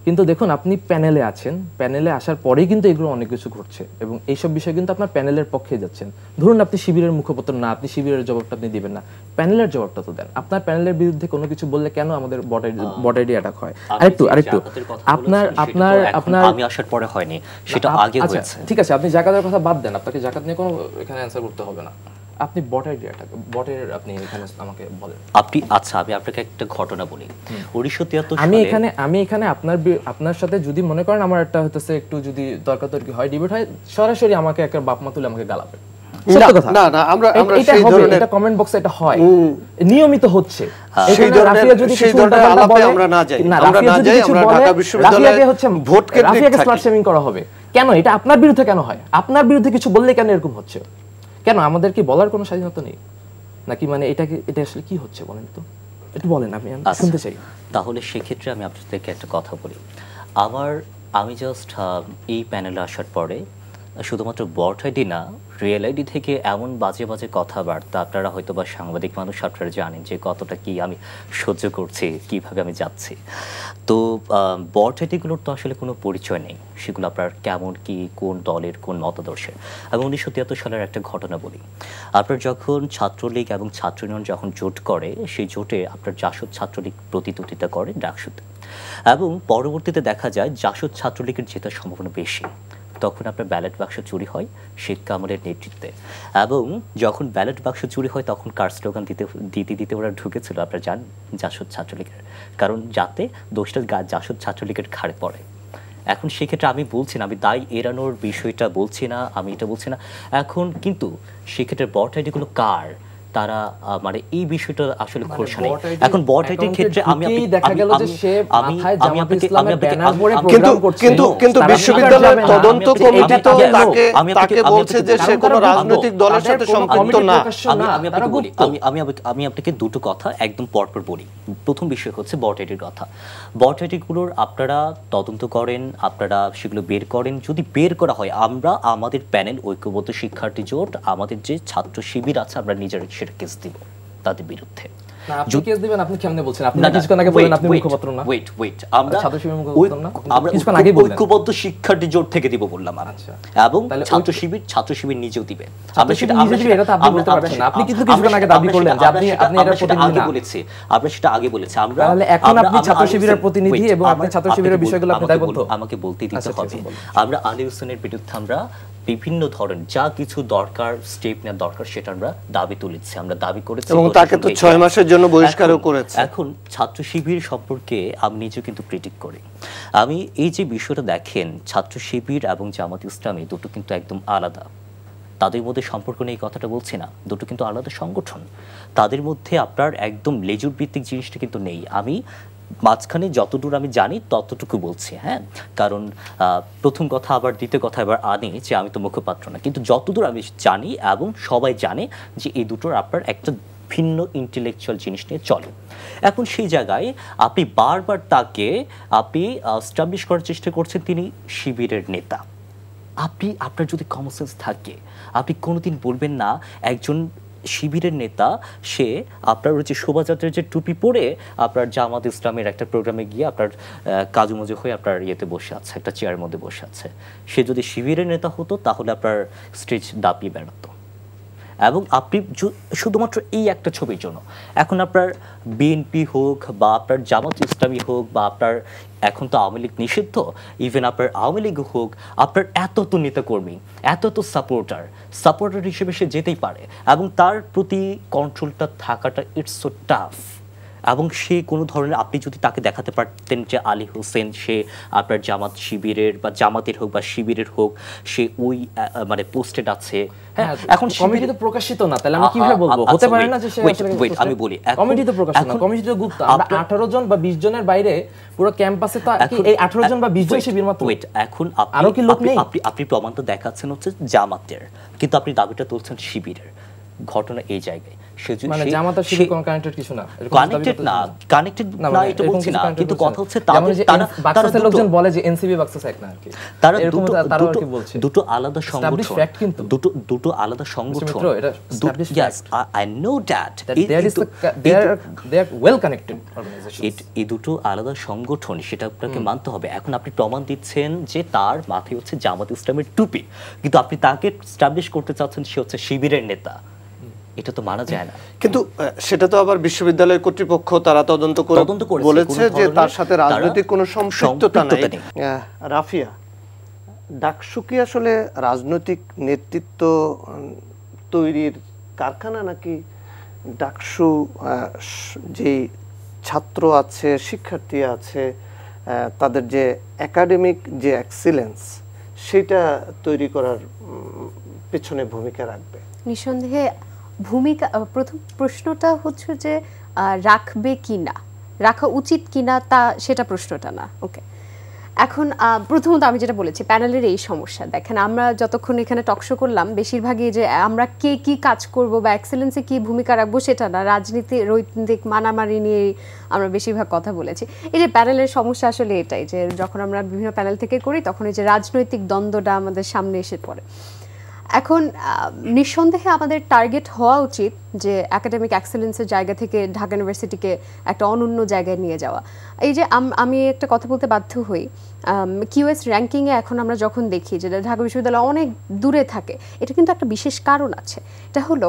কিন্তু দেখুন আপনি প্যানেলে আছেন, প্যানেলে আসার পরেই কিন্তু এগুলো অনেক কিছু ঘটছে, এবং এইসব বিষয় কিন্তু আপনার প্যানেলের পক্ষে যাচ্ছেন। ধরুন আপনি শিবিরের মুখপত্র না, আপনি শিবিরের জবাবটা আপনি দিবেন না, প্যানেলের জবাবটা তো দেন। আপনার প্যানেলের বিরুদ্ধে কোনো কিছু বললে কেন আমাদের বট আইডি অ্যাটাক হয়? আরেকটু আপনার আমি আসার পরে হয়নি, সেটা আগে হয়েছে। ঠিক আছে, আপনি জাকাতের কথা বাদ দেন, আপনাকে জাকাত নিয়ে কোনো এখানে অ্যানসার করতে হবে না। আপনি বটের আপনি এখানে আমাকে বলেন। আমি আপনাকে একটা ঘটনা বলি। 1973 আমি এখানে আপনার সাথে যদি মনে করেন আমার একটা হতেছে একটু যদি তর্কাতর্কি হয়, ডিবেট হয়, সরাসরি আমাকে একটা বাপ মা তুলে আমাকে গালাবে। না আমরা সেই ধরনের এটা কমেন্ট বক্সে এটা হয়, নিয়মিত হচ্ছে। সেই ধরনের আলাপে আমরা না যাই, আমরা ঢাকা বিশ্ববিদ্যালয়ে হচ্ছে ভোট কেন্দ্রিক স্লাট শেমিং করা হবে কেন? এটা আপনার বিরুদ্ধে কেন হয়? আপনার বিরুদ্ধে কিছু বললে কেন এরকম হচ্ছে? কেন আমাদের কি বলার কোনো স্বাধীনতা নেই নাকি? মানে এটা আসলে কি হচ্ছে বলেন তো, একটু বলেন, আমি শুনতে চাই। তাহলে সেক্ষেত্রে আমি আপনাদেরকে একটা কথা বলি। আমি জাস্ট এই প্যানেলে আসার পরে শুধুমাত্র বট আইডি না, রিয়েল আইডি থেকে এমন বাজে বাজে কথাবার্তা, আপনারা হয়তো বা সাংবাদিক মানুষ, আপনারা জানেন যে কতটা কি আমি সহ্য করছি, কিভাবে আমি যাচ্ছি। তো বট আইডিগুলোর তো আসলে কোনো পরিচয় নেই, সেগুলো আপনার কেমন কি, কোন দলের কোন মতাদর্শের। আমি 1973 সালের একটা ঘটনা বলি। আপনার যখন ছাত্রলীগ এবং ছাত্র ইউনিয়ন যখন জোট করে, সেই জোটে আপনার জাসদ ছাত্রলীগ প্রতিদ্বন্দ্বিতা করে ডাকসুতে, এবং পরবর্তীতে দেখা যায় জাসদ ছাত্রলীগের জেতার সম্ভাবনা বেশি। তখন আপনার ব্যালট বাক্স চুরি হয় শেখ কামালের নেতৃত্বে, এবং যখন ব্যালট বাক্স চুরি হয় তখন কার স্লোগান দিতে ওরা ঢুকেছিল আপনারা জানেন, জাসদ ছাত্রলীগের, কারণ যাতে দোষটা জাসদ ছাত্রলীগের ঘাড়ে পড়ে। এখন সেক্ষেত্রে আমি বলছি না, আমি দায় এড়ানোর বিষয়টা বলছি না, আমি এটা বলছি না। এখন কিন্তু সেক্ষেত্রে বট আইডিগুলো কার, তারা মানে এই বিষয়টা আসলে খোলসা নেই। এখন বট আইডির ক্ষেত্রে কিন্তু বিশ্ববিদ্যালয়ের তদন্ত কমিটি তো তাকে বলছে যে সে কোনো রাজনৈতিক দলের সাথে সম্পৃক্ত না। আমি আপনাকে দুটো কথা একদম পরপর বলি। প্রথম বিষয় হচ্ছে বট আইডির কথা। বট আইডিগুলোর আপনারা তদন্ত করেন, আপনারা সেগুলো বের করেন। যদি বের করা হয়, আমরা আমাদের প্যানেল ঐক্যবদ্ধ শিক্ষার্থী জোট, আমাদের যে ছাত্র শিবির আছে, আমরা নিজেরা কেস দিব তাদের বিরুদ্ধে। আপনি কেস দিবেন, আপনি কেমনে বলছেন? আপনি কিছুক্ষণ আগে বলেন আপনি মুখপত্র না। ওয়েট আমরা ছাত্র শিবির মুখপত্র না, আমরা কিছুক্ষণ আগে বললেন ঐক্যবদ্ধ শিক্ষার্থী জোট থেকে দিব বললাম। আচ্ছা, এবং ছাত্র শিবির নিজেও দিবে। আমরা সেটা এটা তো আপনি বলতে পারবেন না। আপনি কিন্তু কিছুক্ষণ আগে দাবি করলেন যে আপনি এটা প্রতিনিধি না বলেছি। আমরা সেটা আগে বলেছি। আমরা তাহলে এখন আপনি ছাত্র শিবিরের প্রতিনিধি এবং আপনি ছাত্র শিবিরের বিষয়গুলো আপনি দায়বদ্ধ। আমাকে বলতে দিতে হবে। আমরা আলী হোসেনের বিরুদ্ধে আমরা বিভিন্ন ধরনের যা কিছু দরকার, স্টেপ নেওয়া দরকার, সেটা আমরা দাবি তুলেছি, আমরা দাবি করেছি, এবং তাকে তো 6 মাসের জন্য বহিষ্কারও করেছে। এখন ছাত্র শিবির সম্পর্কে আমি নিজেও কিন্তু ক্রিটিক করি। আমি এই যে বিষয়টা দেখেন, ছাত্র শিবির এবং জামাত ইসলামী দুটো কিন্তু একদম আলাদা। তাদের মধ্যে সম্পর্ক নেই কথাটা বলছি না, দুটো কিন্তু আলাদা সংগঠন। তাদের মধ্যে আপনার একদম লেজুর ভিত্তিক জিনিসটা কিন্তু নেই। আমি মাঝখানে যতদূর আমি জানি ততটুকু বলছি, হ্যাঁ, কারণ প্রথম কথা আবার দ্বিতীয় কথা এবার আনি যে আমি তো মুখপাত্র না, কিন্তু যতদূর আমি জানি এবং সবাই জানে যে এই দুটোর আপনার একটা ভিন্ন ইন্টেলেকচুয়াল জিনিস নিয়ে চলে। এখন সেই জায়গায় আপনি বারবার তাকে আপনি স্টাবলিশ করার চেষ্টা করছেন তিনি শিবিরের নেতা। আপনার যদি কমন সেন্স থাকে আপনি কোনোদিন বলবেন না একজন শিবিরের নেতা সে আপনার হচ্ছে শোভাযাত্রার যে টুপি পরে আপনার জামাত ইসলামের একটা প্রোগ্রামে গিয়ে আপনার কাজুমজু হয়ে আপনার ইয়েতে বসে আছে, একটা চেয়ারের মধ্যে বসে আছে। সে যদি শিবিরের নেতা হতো তাহলে আপনার স্টেজ দাপিয়ে বেড়াতো। এবং আপনি শুধুমাত্র এই একটা ছবির জন্য এখন আপনার বিএনপি হোক বা আপনার জামাত ইসলামী হোক বা আপনার এখন তো আওয়ামী লীগ নিষিদ্ধ, ইভেন আপনার আওয়ামী লীগ হোক, আপনার এত তো নেতাকর্মী, এত তো সাপোর্টার হিসেবে সে যেতেই পারে এবং তার প্রতি কন্ট্রোলটা থাকাটা ইটস সো টাফ। এবং সে কোনো ধরনের আপনি যদি তাকে দেখাতে পারতেন যে আলী হোসেন সে আপনার জামাত শিবিরের বা জামাতের হোক বা শিবিরের হোক সে ওই মানে পোস্টেড আছে, হ্যাঁ, এখন কমিটি তো প্রকাশিত না, তাহলে আমি কিভাবে বলবো? হতে পারে না যে সে আমি বলি কমিটি তো প্রকাশিত না, কমিটি তো গুপ্ত। আমরা 18 জন বা 20 জনের বাইরে পুরো ক্যাম্পাসে তো এই 18 জন বা 20 জন শিবির মাত্র। এখন আরো কি লোক নেই? আপনি প্রমাণ তো দেখাচ্ছেন হচ্ছে জামাতের, কিন্তু আপনি দাবিটা তুলছেন শিবিরের। ঘটনা এই জায়গায় মানে জামাত আর শিবির কোন কানেক্টেড কিছু না, কানেক্টেড না এটা বলছি না, কিন্তু কথা হচ্ছে তারা লোকজন বলে যে এনসিবি বাক্সাস এক না আর কি, তারা দুটো আলাদা সংগঠন, দুটো আলাদা সংগঠন। Yes, I know that they are well connected organizations. এই দুটো আলাদা সংগঠন, সেটা আপনাকে মানতে হবে। এখন আপনি প্রমাণ দিচ্ছেন যে তার মাথায় হচ্ছে জামাত ইসলামের টুপি, কিন্তু আপনি তাকে এস্টাবলিশ করতে চাচ্ছেন সে হচ্ছে শিবিরের নেতা। এটা তো মানা যায় না। কিন্তু সেটা তো আবার বিশ্ববিদ্যালয় কর্তৃপক্ষ তারা তদন্ত করে বলেছে যে তার সাথে রাজনৈতিক কোনো সম্পৃক্ততা নেই। রাফিয়া, ডাকসু কি আসলে রাজনৈতিক নেতৃত্ব তৈরির কারখানা, নাকি ডাকসু যে ছাত্র আছে, শিক্ষার্থী আছে, তাদের যে একাডেমিক যে এক্সিলেন্স সেটা তৈরি করার পেছনে ভূমিকা রাখবে? নিঃসন্দেহে ভূমিকা। প্রথম প্রশ্নটা হচ্ছে যে রাখবে কি না, রাখা উচিত কিনা তা সেটা প্রশ্নটা না। ওকে, এখন প্রথমত আমি যেটা বলেছি প্যানেলের এই সমস্যা দেখেন, আমরা যতক্ষণ এখানে টকশো করলাম বেশিরভাগই যে আমরা কে কি কাজ করব বা এক্সেলেন্সে কি ভূমিকা রাখবো সেটা না, রাজনৈতিক মানামারি নিয়ে আমরা বেশিরভাগ কথা বলেছি। এই যে প্যানেলের সমস্যা আসলে এটাই যে যখন আমরা বিভিন্ন প্যানেল থেকে করি তখন এই যে রাজনৈতিক দ্বন্দ্বটা আমাদের সামনে এসে পড়ে। এখন নিঃসন্দেহে আমাদের টার্গেট হওয়া উচিত যে একাডেমিক এক্সেলেন্সের জায়গা থেকে ঢাকা ইউনিভার্সিটিকে একটা অনন্য জায়গায় নিয়ে যাওয়া। এই যে আমি একটা কথা বলতে বাধ্য হই, কিউএস র্যাঙ্কিংয়ে এখন আমরা যখন দেখি যে ঢাকা বিশ্ববিদ্যালয় অনেক দূরে থাকে, এটা কিন্তু একটা বিশেষ কারণ আছে। এটা হলো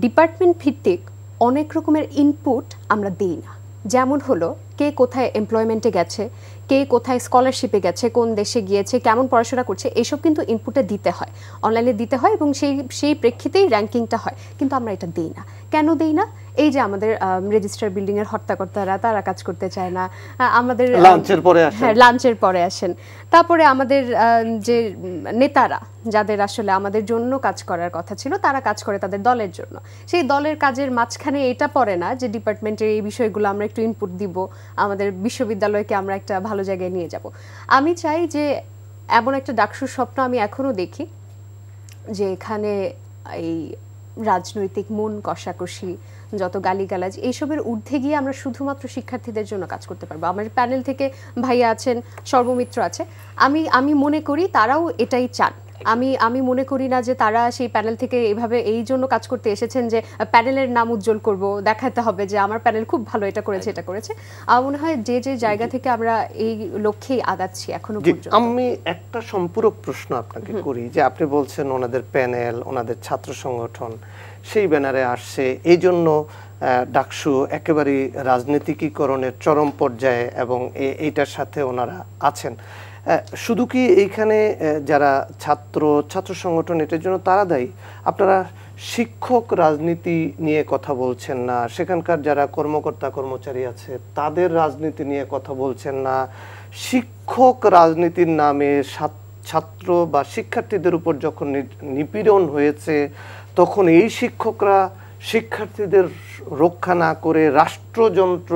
ডিপার্টমেন্ট ভিত্তিক অনেক রকমের ইনপুট আমরা দিই না। যেমন হলো কে কোথায় এমপ্লয়মেন্টে গেছে, কে কোথায় স্কলারশিপে গেছে, কোন দেশে গিয়েছে, কেমন পড়াশোনা করছে, এইসব কিন্তু ইনপুটে দিতে হয়, অনলাইনে দিতে হয় এবং সেই প্রেক্ষিতেই র্যাঙ্কিংটা হয়। কিন্তু আমরা এটা দিই না। কেন দিই না? এই যে আমাদের রেজিস্ট্রার বিল্ডিং এর হর্তাকর্তারা তারা কাজ করতে চায় না, আমাদের লাঞ্চের পরে আসেন, তারপরে আমাদের যে নেতারা যাদের আসলে আমাদের জন্য কাজ করার কথা ছিল তারা কাজ করে তাদের দলের জন্য, সেই দলের কাজের মাঝখানে এটা পড়ে না যে ডিপার্টমেন্টের এই বিষয়গুলো আমরা একটু ইনপুট দিব, আমাদের বিশ্ববিদ্যালয়কে আমরা একটা ভালো জায়গায় নিয়ে যাব। আমি চাই যে এমন একটা ডাকসুর স্বপ্ন আমি এখনো দেখি যে এখানে এই রাজনৈতিক মন কষাকষি, যত গালিগালাজ এইসবের ঊর্ধ্বে গিয়ে আমরা শুধুমাত্র শিক্ষার্থীদের জন্য কাজ করতে পারবো। আমার প্যানেল থেকে ভাইয়া আছেন, সর্বমিত্র আছে, আমি মনে করি তারাও এটাই চান। আমি মনে করি না যে তারা সেই প্যানেল থেকে এইভাবে এই জন্য কাজ করতে এসেছেন যে প্যানেলের নাম উজ্জ্বল করব, দেখাতে হবে যে আমার প্যানেল খুব ভালো, এটা করেছে এটা করেছে। আমার মনে হয় যে জায়গা থেকে আমরা এই লক্ষ্যেই আগাচ্ছি এখনো পর্যন্ত। আমি একটা সম্পূরক প্রশ্ন আপনাকে করি যে আপনি বলছেন ওনাদের প্যানেল, ওনাদের ছাত্র সংগঠন সেই ব্যানারে আসছে, এই জন্য ডাকসু একেবারে রাজনীতিকীকরণের চরম পর্যায়ে এবং এইটার সাথে ওনারা আছেন। শুধু কি এইখানে যারা ছাত্র সংগঠন এটার জন্য তারা দায়ী? আপনারা শিক্ষক রাজনীতি নিয়ে কথা বলছেন না, সেখানকার যারা কর্মকর্তা কর্মচারী আছে তাদের রাজনীতি নিয়ে কথা বলছেন না, শিক্ষক রাজনীতির নামে ছাত্র বা শিক্ষার্থীদের উপর যখন নিপীড়ন হয়েছে, তখন এই শিক্ষকরা শিক্ষার্থীদের রক্ষা না করে রাষ্ট্রযন্ত্র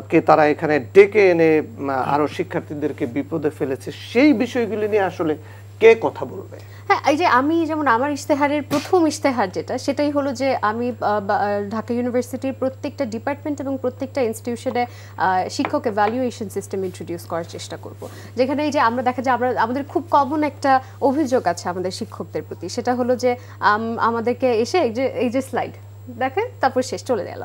কে তারা এখানে ডেকে এনে আরো শিক্ষার্থীদেরকে বিপদে ফেলেছে। সেই বিষয়গুলি নিয়ে আসলে কে কথা বলবে? হ্যাঁ, এই যে আমি যেমন আমার ইশতেহারের প্রথম ইশতেহার যেটা, সেটাই হলো যে আমি ঢাকা ইউনিভার্সিটির প্রত্যেকটা ডিপার্টমেন্ট এবং প্রত্যেকটা ইনস্টিটিউশনে শিক্ষক এভ্যালুয়েশন সিস্টেম ইন্ট্রোডিউস করার চেষ্টা করব, যেখানে এই যে আমরা দেখা যায় আমাদের খুব কমন একটা অভিযোগ আছে আমাদের শিক্ষকদের প্রতি, সেটা হলো যে আমাদেরকে এসে এই যে স্লাইড দেখেন তারপর শেষ চলে গেল,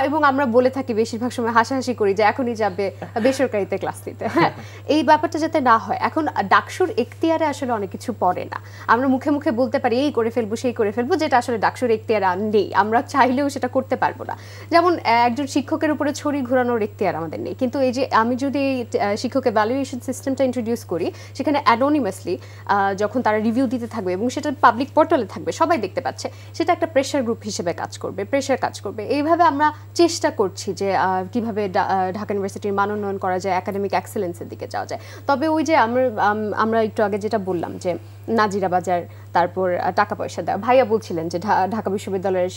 এবং আমরা বলে থাকি বেশিরভাগ সময় হাসাহাসি করি যে এখনই যাবে বেসরকারিতে ক্লাস দিতে। হ্যাঁ, এই ব্যাপারটা যাতে না হয়। এখন ডাকসুর এখতিয়ারে আসলে অনেক কিছু পড়ে না, আমরা মুখে মুখে বলতে পারি এই করে ফেলবো সেই করে ফেলবো, যেটা আসলে ডাকসুর এখতিয়ারে নেই, আমরা চাইলেও সেটা করতে পারবো না। যেমন একজন শিক্ষকের উপরে ছড়ি ঘোরানোর এখতিয়ার আমাদের নেই, কিন্তু এই যে আমি যদি শিক্ষক এভ্যালুয়েশন সিস্টেমটা ইন্ট্রোডিউস করি, সেখানে অ্যানোনিমাসলি যখন তারা রিভিউ দিতে থাকবে এবং সেটা পাবলিক পোর্টালে থাকবে, সবাই দেখতে পাচ্ছে, সেটা একটা প্রেশার গ্রুপ হিসেবে কাজ করবে, প্রেশার কাজ করবে। এইভাবে আমরা চেষ্টা করছি যে কিভাবে ঢাকা ইউনিভার্সিটির মান উন্নয়ন করা যায়, একাডেমিক এক্সেলেন্সের দিকে যাওয়া যায়। তবে ওই যে আমরা একটু আগে যেটা বললাম যে নাজিরা বাজার, তারপর টাকা পয়সা দেওয়া, ভাইয়া বলছিলেন যে ঢাকা বিশ্ববিদ্যালয়ের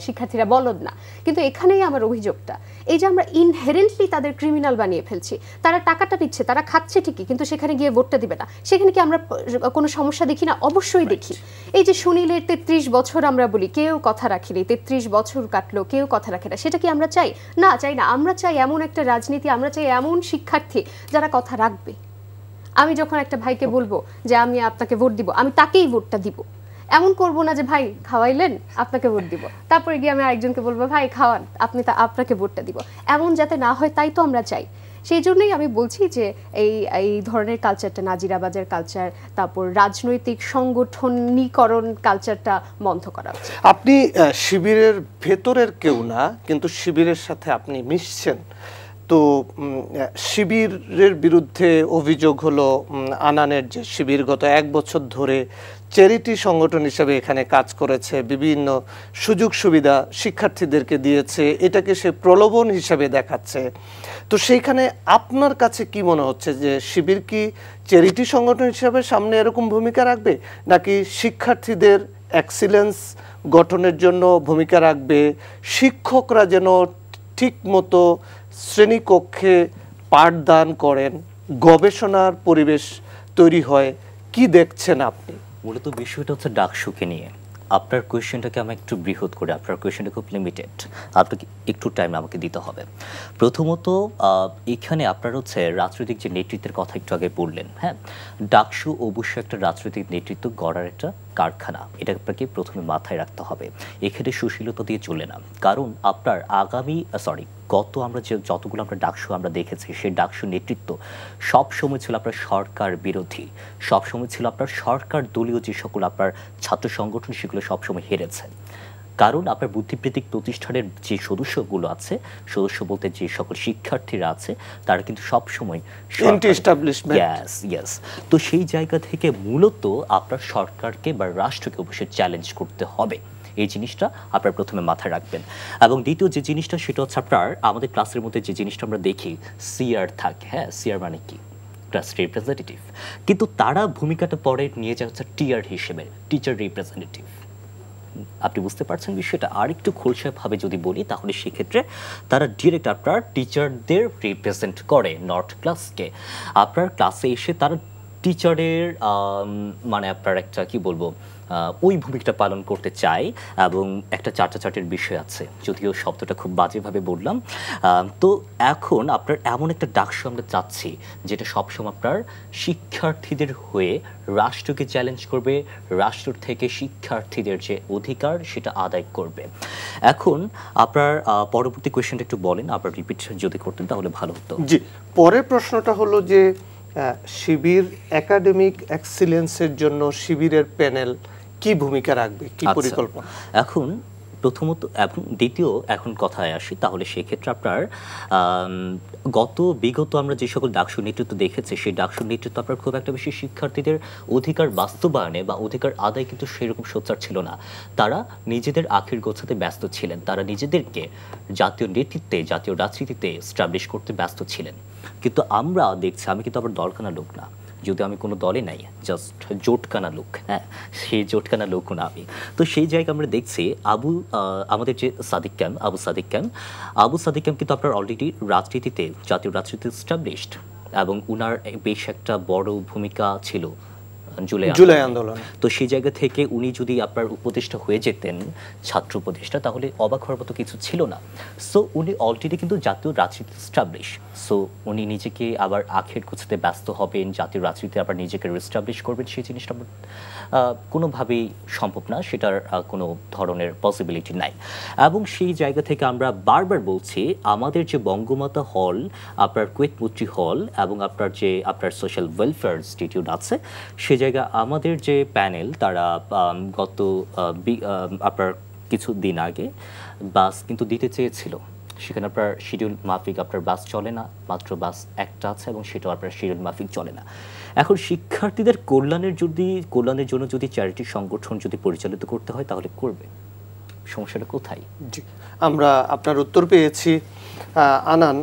শিক্ষার্থীরা বলদ না, কিন্তু এখানেই আমার অভিযোগটা, এই যে আমরা ইনহেরেন্টলি তাদের ক্রিমিনাল বানিয়ে ফেলছি। তারা টাকাটা নিচ্ছে, তারা খাচ্ছে ঠিকই, কিন্তু সেখানে গিয়ে ভোটটা দিবে না। সেখানে কি আমরা কোনো সমস্যা দেখি না? অবশ্যই দেখি। এই যে সুনীলের 33 বছর আমরা বলি, কেউ কথা রাখেনি, 33 বছর কাটলো, কেউ কথা রাখে না, সেটা কি আমরা চাই? না, চাই না। আমরা চাই এমন একটা রাজনীতি, আমরা চাই এমন শিক্ষার্থী যারা কথা রাখবে। আমি যখন একটা ভাইকে বলবো যে আমি আপনাকে ভোট দিব, আমি তাকেই ভোটটা দিব। এমন করব না যে ভাই খাওয়াইলেন আপনাকে ভোট দিব, তারপরে গিয়ে আমি আরেকজনকে বলবো ভাই খাওয়ান আপনাকে ভোটটা দিব। এমন যাতে না হয়, তাই তো আমরা চাই। সেই জন্যই আমি বলছি যে এই ধরনের কালচারটা, নাজিরাবাজার কালচার, তারপর রাজনৈতিক সংগঠনীকরণ কালচারটা বন্ধ করা উচিত। আপনি শিবিরের ভেতরের কেউ না, কিন্তু শিবিরের সাথে আপনি মিশছেন, তো শিবিরের বিরুদ্ধে অভিযোগ হলো আনানের যে শিবির গত 1 বছর ধরে চ্যারিটি সংগঠন হিসেবে এখানে কাজ করেছে, বিভিন্ন সুযোগ সুবিধা শিক্ষার্থীদেরকে দিয়েছে, এটাকে সে প্রলোভন হিসেবে দেখাচ্ছে। তো সেইখানে আপনার কাছে কি মনে হচ্ছে যে শিবির কি চ্যারিটি সংগঠন হিসেবে সামনে এরকম ভূমিকা রাখবে, নাকি শিক্ষার্থীদের এক্সিলেন্স গঠনের জন্য ভূমিকা রাখবে, শিক্ষকরা যেন ঠিক মতো শ্রেণীকক্ষে পাঠদান করেন, গবেষণার পরিবেশ তৈরি হয়? কি দেখছেন আপনি? মূলত বিষয়টা হচ্ছে ডাকসুকে নিয়ে। আপনার কোয়েশ্চেনটাকে আমি একটু বৃহৎ করে, আপনার কোয়েশ্চেনটা খুব লিমিটেড, আপনাকে একটু টাইম আমাকে দিতে হবে। প্রথমত এখানে আপনার হচ্ছে রাজনৈতিক যে নেতৃত্বের কথা একটু আগে বললেন, হ্যাঁ, ডাকসু অবশ্যই একটা রাজনৈতিক নেতৃত্ব গড়ার একটা কারখানা, এটা আপনাকে প্রথমে মাথায় রাখতে হবে। এখানে সুশীলতা দিয়ে চলে না, কারণ আপনার গত আমরা যতগুলো আমরা ডাকসু আমরা দেখেছি, সেই ডাকসু নেতৃত্ব সবসময় ছিল আপনার সরকার বিরোধী, সবসময় ছিল আপনার সরকার দলীয় যে সকল আপনার ছাত্র সংগঠন, সেগুলো সবসময় হেরেছে। কারণ আপনার বুদ্ধিবৃত্তিক প্রতিষ্ঠানের যে সদস্যগুলো আছে, সদস্য বলতে যে সকল শিক্ষার্থীরা আছে, তারা কিন্তু সবসময় তো সেই জায়গা থেকে মূলত আপনার সরকারকে বা রাষ্ট্রকে অবশ্যই চ্যালেঞ্জ করতে হবে। এই জিনিসটা আপনার প্রথমে মাথায় রাখবেন। এবং দ্বিতীয় যে জিনিসটা, সেটা হচ্ছে আপনার আমাদের ক্লাসের মধ্যে যে জিনিসটা আমরা দেখি, সিআর থাকে, হ্যাঁ, সিআর মানে কি? ক্লাস রিপ্রেজেন্টেটিভ, কিন্তু তারা ভূমিকাটা পরে নিয়ে যায় হচ্ছে টিআর হিসেবে, টিচার রিপ্রেজেন্টেটিভ। আপনি বুঝতে পারছেন বিষয়টা? আর একটু খোলসাভাবে যদি বলি, তাহলে সেক্ষেত্রে তারা ডিরেক্ট আপনার টিচারদের রিপ্রেজেন্ট করে, নট ক্লাসকে। আপনার ক্লাসে এসে তারা টিচারের মানে আপনার একটা কি বলবো, ওই ভূমিকাটা পালন করতে চায়, এবং একটা চাটাচাটির বিষয় আছে, যদিও শব্দটা খুব বাজেভাবে বললাম। তো এখন আপনার এমন একটা ডাকসু আমরা চাচ্ছি, যেটা সবসময় আপনার শিক্ষার্থীদের হয়ে রাষ্ট্রকে চ্যালেঞ্জ করবে, রাষ্ট্র থেকে শিক্ষার্থীদের যে অধিকার সেটা আদায় করবে। এখন আপনার পরবর্তী কোয়েশ্চেনটা একটু বলেন, আবার রিপিট যদি করতেন তাহলে ভালো হতো। জি, পরের প্রশ্নটা হলো যে শিবির একাডেমিক এক্সিলেন্সের জন্য শিবিরের প্যানেল কি ভূমিকা রাখবে, কি পরিকল্পনা? এখন প্রথমত এবং দ্বিতীয় এখন কথায় আসি, তাহলে সেক্ষেত্রে আপনার বিগত আমরা যে সকল ডাকসু নেতৃত্ব দেখেছি, সেই ডাকসু নেতৃত্ব আপনার খুব একটা বেশি শিক্ষার্থীদের অধিকার বাস্তবায়নে বা অধিকার আদায় কিন্তু সেরকম সোচ্চার ছিল না। তারা নিজেদের আখির গোছাতে ব্যস্ত ছিলেন, তারা নিজেদেরকে জাতীয় নেতৃত্বে, জাতীয় রাজনীতিতে এস্টাবলিশ করতে ব্যস্ত ছিলেন। কিন্তু আমরা দেখছি, আমি কিন্তু আবার দলখানা লোক না, যদি আমি কোনো দলে নাই, জাস্ট জোটকানা লোক, হ্যাঁ সেই জোটকানা লোকও না আমি। তো সেই জায়গায় আমরা দেখছি আমাদের যে আবু সাদিক ক্যাম্প কিন্তু আপনার অলরেডি রাজনীতিতে, জাতীয় রাজনীতিতে এস্টাবলিশড, এবং উনার বেশ একটা বড় ভূমিকা ছিল জুলাই আন্দোলন। তো সেই জায়গা থেকে উনি যদি আপনার উপদেষ্টা হয়ে যেতেন, ছাত্র উপদেষ্টা, তাহলে অবাক হওয়ার মতো কিছু ছিল না। সো উনি অলরেডি কিন্তু জাতীয় রাজনীতি এস্টাবলিশ। সো উনি নিজেকে আবার আখের খুঁজতে ব্যস্ত হবেন, জাতীয় রাজনীতিতে আবার নিজেকে রিস্টাবলিশ করবেন, সেই জিনিসটা কোনোভাবেই সম্ভব না, সেটার কোনো ধরনের পসিবিলিটি নাই। এবং সেই জায়গা থেকে আমরা বারবার বলছি, আমাদের যে বঙ্গমাতা হল, আপনার কুয়েত মৈত্রী হল, এবং আপনার সোশ্যাল ওয়েলফেয়ার ইনস্টিটিউট আছে, সে জায়গা আমাদের যে প্যানেল, তারা গত আপনার কিছু দিন আগে বাস কিন্তু দিতে চেয়েছিল। সেখানে আপনার শিডিউল মাফিক আপনার বাস চলে না, মাত্র বাস একটা আছে, এবং সেটাও আপনার শিডিউল মাফিক চলে না। এখন শিক্ষার্থীদের কল্যাণের জন্য যদি চ্যারিটি সংগঠন যদি পরিচালিত করতে হয়, তাহলে করবে, সমস্যাটা কোথায়? জি, আমরা আপনার উত্তর পেয়েছি। আনান,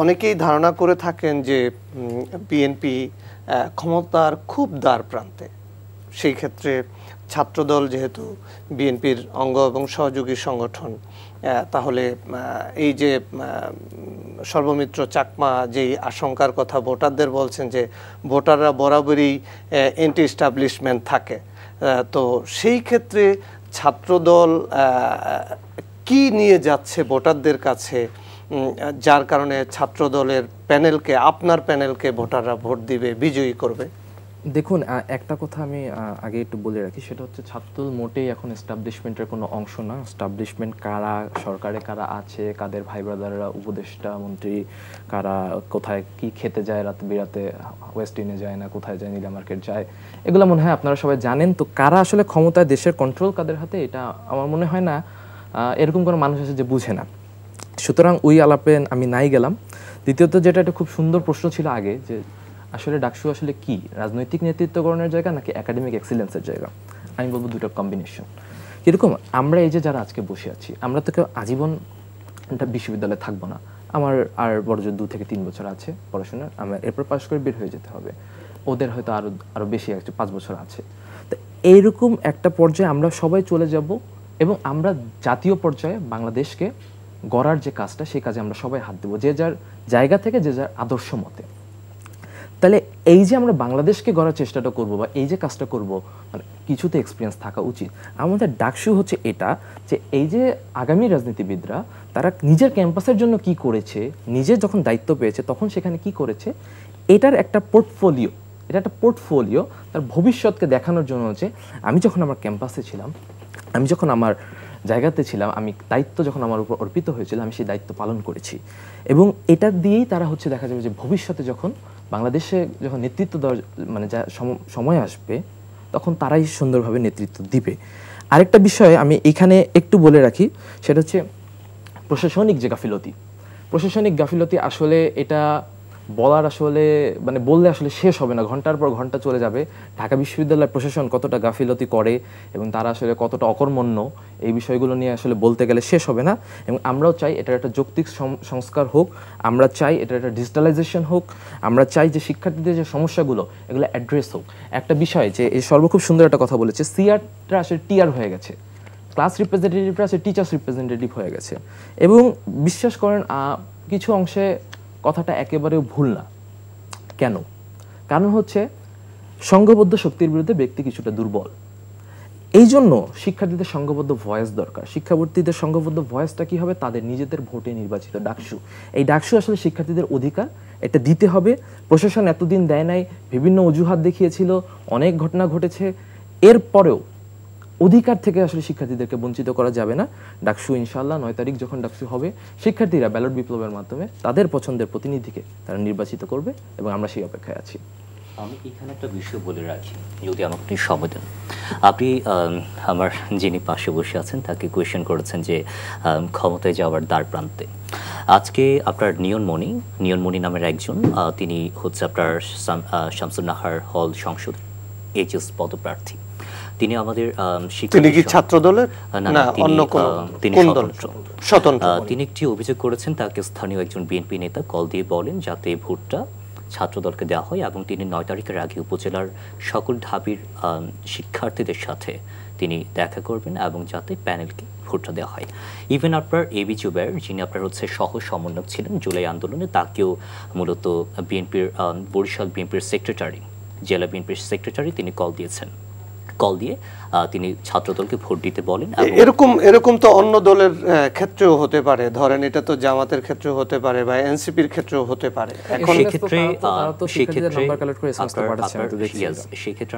অনেকেই ধারণা করে থাকেন যে বিএনপি ক্ষমতার খুব দ্বার প্রান্তে, সেই ক্ষেত্রে ছাত্রদল যেহেতু বিএনপির অঙ্গ এবং সহযোগী সংগঠন, তাহলে এই যে সর্বমিত্র চাকমা যেই আশঙ্কার কথা ভোটারদের বলছেন যে ভোটাররা বরাবরই এন্টি এস্টাবলিশমেন্ট থাকে, তো সেই ক্ষেত্রে ছাত্রদল কি নিয়ে যাচ্ছে ভোটারদের কাছে, যার কারণে ছাত্রদলের প্যানেলকে, আপনার প্যানেলকে ভোটাররা ভোট দিবে, বিজয়ী করবে? দেখুন, একটা কথা আমি আগে একটু বলে রাখি, সেটা হচ্ছে ছাত্রদল মোটেই এখন এস্টাবলিশমেন্টের কোনো অংশ না। এস্টাবলিশমেন্ট কারা, সরকারে কারা আছে, কাদের ভাই ব্রাদাররা উপদেষ্টা মন্ত্রী, কারা কোথায় কি খেতে যায় রাত বিরাতে, ওয়েস্ট ইন্ডিজে যায় না, কোথায় যায়, নীলা মার্কেট যায়, এগুলো মনে হয় আপনারা সবাই জানেন। তো কারা আসলে ক্ষমতায়, দেশের কন্ট্রোল কাদের হাতে, এটা আমার মনে হয় না এরকম কোনো মানুষ আছে যে বুঝে না। সুতরাং ওই আলাপে আমি নাই গেলাম। দ্বিতীয়ত, যেটা একটা খুব সুন্দর প্রশ্ন ছিল আগে, যে আসলে ডাকসু আসলে কি, রাজনৈতিক নেতৃত্বকরণের জায়গা নাকি একাডেমিক এক্সিলেন্সের জায়গা? আমি বলবো দুটো কম্বিনেশন। কীরকম, আমরা এই যে যারা আজকে বসে আছি, আমরা তো কেউ আজীবন একটা বিশ্ববিদ্যালয়ে থাকবো না। আমার আর বড় জোর 2 থেকে 3 বছর আছে পড়াশোনার, আমার এরপর পাশ করে বের হয়ে যেতে হবে। ওদের হয়তো আরও বেশি আছে, 5 বছর আছে। তো এইরকম একটা পর্যায়ে আমরা সবাই চলে যাব, এবং আমরা জাতীয় পর্যায়ে বাংলাদেশকে গড়ার যে কাজটা, সেই কাজে আমরা সবাই হাত দেবো, যে যার জায়গা থেকে, যে যার আদর্শ মতে। তাহলে এই যে আমরা বাংলাদেশকে গড়ার চেষ্টাটা করব, বা এই যে কাজটা করব, মানে কিছুতে এক্সপিরিয়েন্স থাকা উচিত। আমাদের ডাকসু হচ্ছে এটা, যে এই যে আগামী রাজনীতিবিদরা তারা নিজের ক্যাম্পাসের জন্য কি করেছে, নিজে যখন দায়িত্ব পেয়েছে তখন সেখানে কি করেছে, এটার একটা পোর্টফোলিও, এটা একটা পোর্টফোলিও তার ভবিষ্যৎকে দেখানোর জন্য হচ্ছে, আমি যখন আমার ক্যাম্পাসে ছিলাম, আমি যখন আমার জায়গাতে ছিলাম, আমি দায়িত্ব যখন আমার উপর অর্পিত হয়েছিল, আমি সেই দায়িত্ব পালন করেছি। এবং এটা দিয়েই তারা হচ্ছে দেখা যাবে যে ভবিষ্যতে যখন বাংলাদেশে যখন নেতৃত্ব দেওয়ার মানে যা সময় আসবে, তখন তারাই সুন্দরভাবে নেতৃত্ব দিবে। আরেকটা বিষয় আমি এখানে একটু বলে রাখি, সেটা হচ্ছে প্রশাসনিক যে গাফিলতি। প্রশাসনিক গাফিলতি আসলে এটা বলার আসলে মানে বললে আসলে শেষ হবে না, ঘন্টার পর ঘন্টা চলে যাবে। ঢাকা বিশ্ববিদ্যালয় প্রশাসন কতটা গাফিলতি করে এবং তারা আসলে কতটা অকর্মণ্য, এই বিষয়গুলো নিয়ে আসলে বলতে গেলে শেষ হবে না। এবং আমরাও চাই এটার একটা যৌক্তিক সংস্কার হোক, আমরা চাই এটার একটা ডিজিটালাইজেশন হোক, আমরা চাই যে শিক্ষার্থীদের যে সমস্যাগুলো এগুলো অ্যাড্রেস হোক। একটা বিষয় যে এই সর্ব খুব সুন্দর একটা কথা বলেছে, সিআরটা আসলে টিআর হয়ে গেছে, ক্লাস রিপ্রেজেন্টেটিভরা আছে টিচার্স রিপ্রেজেন্টেটিভ হয়ে গেছে। এবং বিশ্বাস করেন কিছু অংশে কথাটা একেবারেও ভুল না। কেন? কারণ হচ্ছে সংঘবদ্ধ শক্তির বিরুদ্ধে ব্যক্তি কিছুটা দুর্বল। এই জন্য শিক্ষার্থীদের সংঘবদ্ধ ভয়েস দরকার। শিক্ষার্থীদের সংঘবদ্ধ ভয়েসটা কি হবে? তাদের নিজেদের ভোটে নির্বাচিত ডাকসু। এই ডাকসু আসলে শিক্ষার্থীদের অধিকার, এটা দিতে হবে। প্রশাসন এতদিন দেয় নাই, বিভিন্ন অজুহাত দেখিয়েছিল, অনেক ঘটনা ঘটেছে, এরপরেও অধিকার থেকে আসলে শিক্ষার্থীদেরকে বঞ্চিত করা যাবে না। ডাকসু ইনশাআল্লাহ 9 তারিখ যখন ডাকসু হবে, শিক্ষার্থীরা ব্যালট বিপ্লবের মাধ্যমে তাদের পছন্দের প্রতিনিধিকে তারা নির্বাচিত করবে এবং আমরা সেই অপেক্ষায় আছি। আমি এখানে একটা বিষয় বলে রাখি, যদি আমাকে সময় দেন। আপনি আমার যিনি পাশে বসে আছেন তাকে কোয়েশ্চেন করেছেন যে ক্ষমতায় যাওয়ার দ্বার প্রান্তে। আজকে আপনার নিয়নমণি নামের একজন, তিনি হচ্ছে আপনার শামসুন নাহার হল সংসদ এইচএস পদপ্রার্থী। তিনি আমাদের তিনি কি ছাত্র দলের না অন্য কোন? তিনি স্বতন্ত্র। তিনি একটি অভিযোগ করেছেন, তাকে স্থানীয় একজন বিএনপি নেতা কল দিয়ে বলেন যাতে ভোটটা ছাত্রদলকে দেওয়া হয় এবং তিনি 9 তারিখের আগে উপজেলার সকল ঢাবির শিক্ষার্থীদের সাথে তিনি দেখা করবেন এবং যাতে প্যানেলকে ভোটটা দেওয়া হয়। ইভেন আপনার এবি জুবায়ের, যিনি আপনার হচ্ছে সহ সমন্বয়ক ছিলেন জুলাই আন্দোলনে, তাকেও মূলত বিএনপির বরিশাল বিএনপির সেক্রেটারি, জেলা বিএনপির সেক্রেটারি তিনি কল দিয়েছেন। কল দিয়ে তিনি ছাত্রদলকে ভোট দিতে বলেন। এরকম তো অন্য দলের ক্ষেত্রেও হতে পারে, ধরেন এটা তো জামাতের ক্ষেত্রেও হতে পারে বা এনসিপির ক্ষেত্রেও হতে পারে। এখন সেক্ষেত্রে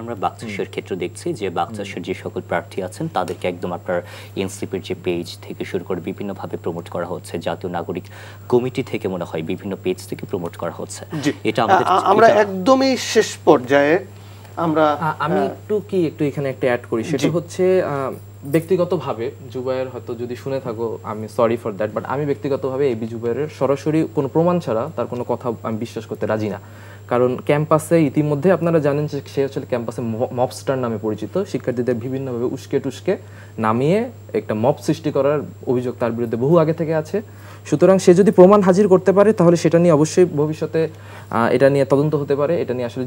আমরা বাকচাষের ক্ষেত্রে দেখছি যে বাকচাষের যে সকল প্রার্থী আছেন তাদেরকে একদম আপনার এনসিপির যে পেজ থেকে শুরু করে বিভিন্নভাবে প্রমোট করা হচ্ছে, জাতীয় নাগরিক কমিটি থেকে মনে হয় বিভিন্ন পেজ থেকে প্রমোট করা হচ্ছে। এটা আমরা একদমই শেষ পর্যায়ে আমি একটু এখানে একটা অ্যাড করি, সেটা হচ্ছে ব্যক্তিগতভাবে জুবায়ের হয়তো যদি শুনে থাকো আমি সরি ফর দ্যাট, বাট আমি ব্যক্তিগতভাবে এবি জুবায়েরের সরাসরি কোনো প্রমাণ ছাড়া তার কোনো কথা আমি বিশ্বাস করতে রাজি না। কারণ ক্যাম্পাসে ইতিমধ্যে আপনারা জানেন যে সে আসলে ক্যাম্পাসে মবস্টার নামে পরিচিত, শিক্ষার্থীদের বিভিন্নভাবে উস্কে টুস্কে নামিয়ে একটা মব সৃষ্টি করার অভিযোগ তার বিরুদ্ধে বহু আগে থেকে আছে। সুতরাং সে যদি প্রমাণ হাজির করতে পারে তাহলে সেটা নিয়ে অবশ্যই ভবিষ্যতে এটা নিয়ে তদন্ত হতে পারে, এটা নিয়ে আসলে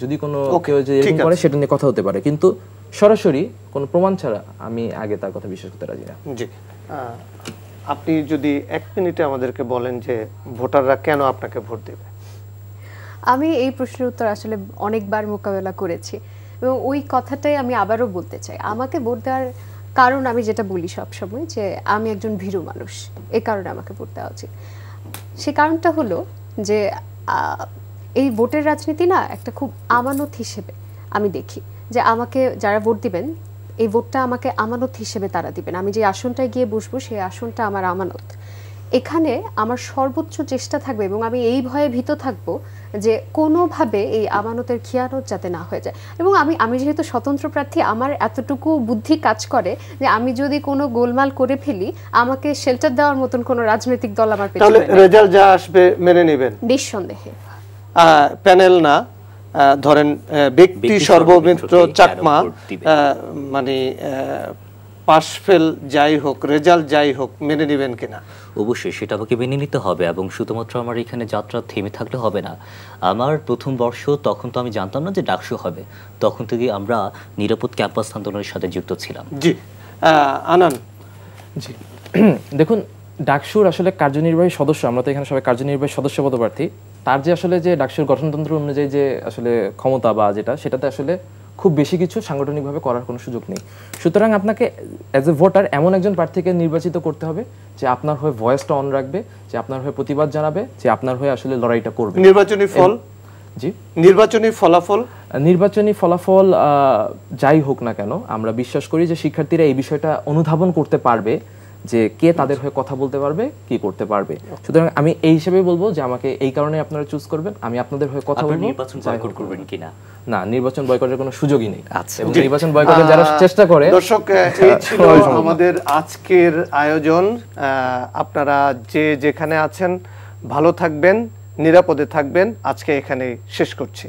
যদি কোনো কেউ যে এরকম করে সেটা নিয়ে কথা হতে পারে, কিন্তু সরাসরি কোনো প্রমাণ ছাড়া আমি আগে তার কথা বিশ্বাস করতে রাজি না। জি, আপনি যদি 1 মিনিটে আমাদেরকে বলেন যে ভোটাররা কেন আপনাকে ভোট দেবে। আমি এই প্রশ্নের উত্তর আসলে অনেকবার মোকাবেলা করেছি এবং ওই কথাটাই আমি আবারও বলতে চাই। আমাকে ভোট দেওয়ার কারণ আমি যেটা বলি সবসময় যে আমি একজন ভীরু মানুষ, এই কারণে আমাকে ভোট দেওয়া উচিত। সে কারণটা হলো যে এই ভোটের রাজনীতি না একটা খুব আমানত হিসেবে আমি দেখি যে আমাকে যারা ভোট দিবেন এই ভোটটা আমাকে আমানত হিসেবে তারা দিবেন। আমি যে আসনটায় গিয়ে বসবো সেই আসনটা আমার আমানত। এখানে আমার সর্বোচ্চ চেষ্টা থাকবে এবং আমি এই ভয়ে ভীত থাকবো যে কোনোভাবে এই আমানতের খিয়ানত যাতে না হয়ে যায়। এবং আমি যেহেতু স্বতন্ত্র প্রার্থী, আমার এতটুকু বুদ্ধি কাজ করে যে আমি যদি কোনো গোলমাল করে ফেলি আমাকে শেল্টার দেওয়ার মতন কোনো রাজনৈতিক দল আমার পেছনে তাহলে রেজাল্ট যা আসবে মেনে নেবেন নিঃসন্দেহে। প্যানেল না, ধরেন ব্যক্তি সর্বমিত্র চাকমা, মানে পাস ফেল যাই হোক, রেজাল্ট যাই হোক, মেনে নেবেন কিনা? অবশ্যই সেটা আমাকে মেনে নিতে হবে এবং শুধুমাত্র আমার এখানে যাত্রা থেমে থাকলে হবে না। আমার প্রথম বর্ষ তখন তো আমি জানতাম না যে ডাকসু হবে, তখন থেকে আমরা নিরাপদ ক্যাম্পাস আন্দোলনের সাথে যুক্ত ছিলাম। জি, আনান। জি, দেখুন ডাকসুর আসলে কার্যনির্বাহী সদস্য, আমরা তো এখানে সবাই কার্যনির্বাহী সদস্য পদপ্রার্থী, তার যে আসলে যে ডাকসুর গঠনতন্ত্র অনুযায়ী যে আসলে ক্ষমতা বা যেটা, সেটাতে আসলে খুব বেশি কিছু সাংগঠনিকভাবে করার কোনো সুযোগ নেই। সুতরাং আপনাকে অ্যাজ এ ভোটার এমন একজন প্রার্থীকে নির্বাচিত করতে হবে যে আপনার হয়ে ভয়েসটা অন রাখবে, যে আপনার হয়ে প্রতিবাদ জানাবে, যে আপনার হয়ে আসলে লড়াইটা করবে। নির্বাচনী ফল, জি, নির্বাচনী ফলাফল যাই হোক না কেন, আমরা বিশ্বাস করি যে শিক্ষার্থীরা এই বিষয়টা অনুধাবন করতে পারবে যে কে তাদের হয়ে কথা বলতে পারবে, কি করতে পারবে। সুতরাং আমি এই হিসেবে বলবো যে আমাকে এই কারণে আপনারা চুজ করবেন, আমি আপনাদের হয়ে কথা বলবো। নির্বাচন বয়কট করবেন কিনা? না, নির্বাচন বয়কটের কোনো সুযোগই নেই। আচ্ছা, এবং নির্বাচন বয়কটের যারা চেষ্টা করে। দর্শক, এই ছিল আমাদের আজকের আয়োজন। আপনারা যে যেখানে আছেন ভালো থাকবেন, নিরাপদে থাকবেন। আজকে এখানেই শেষ করছি।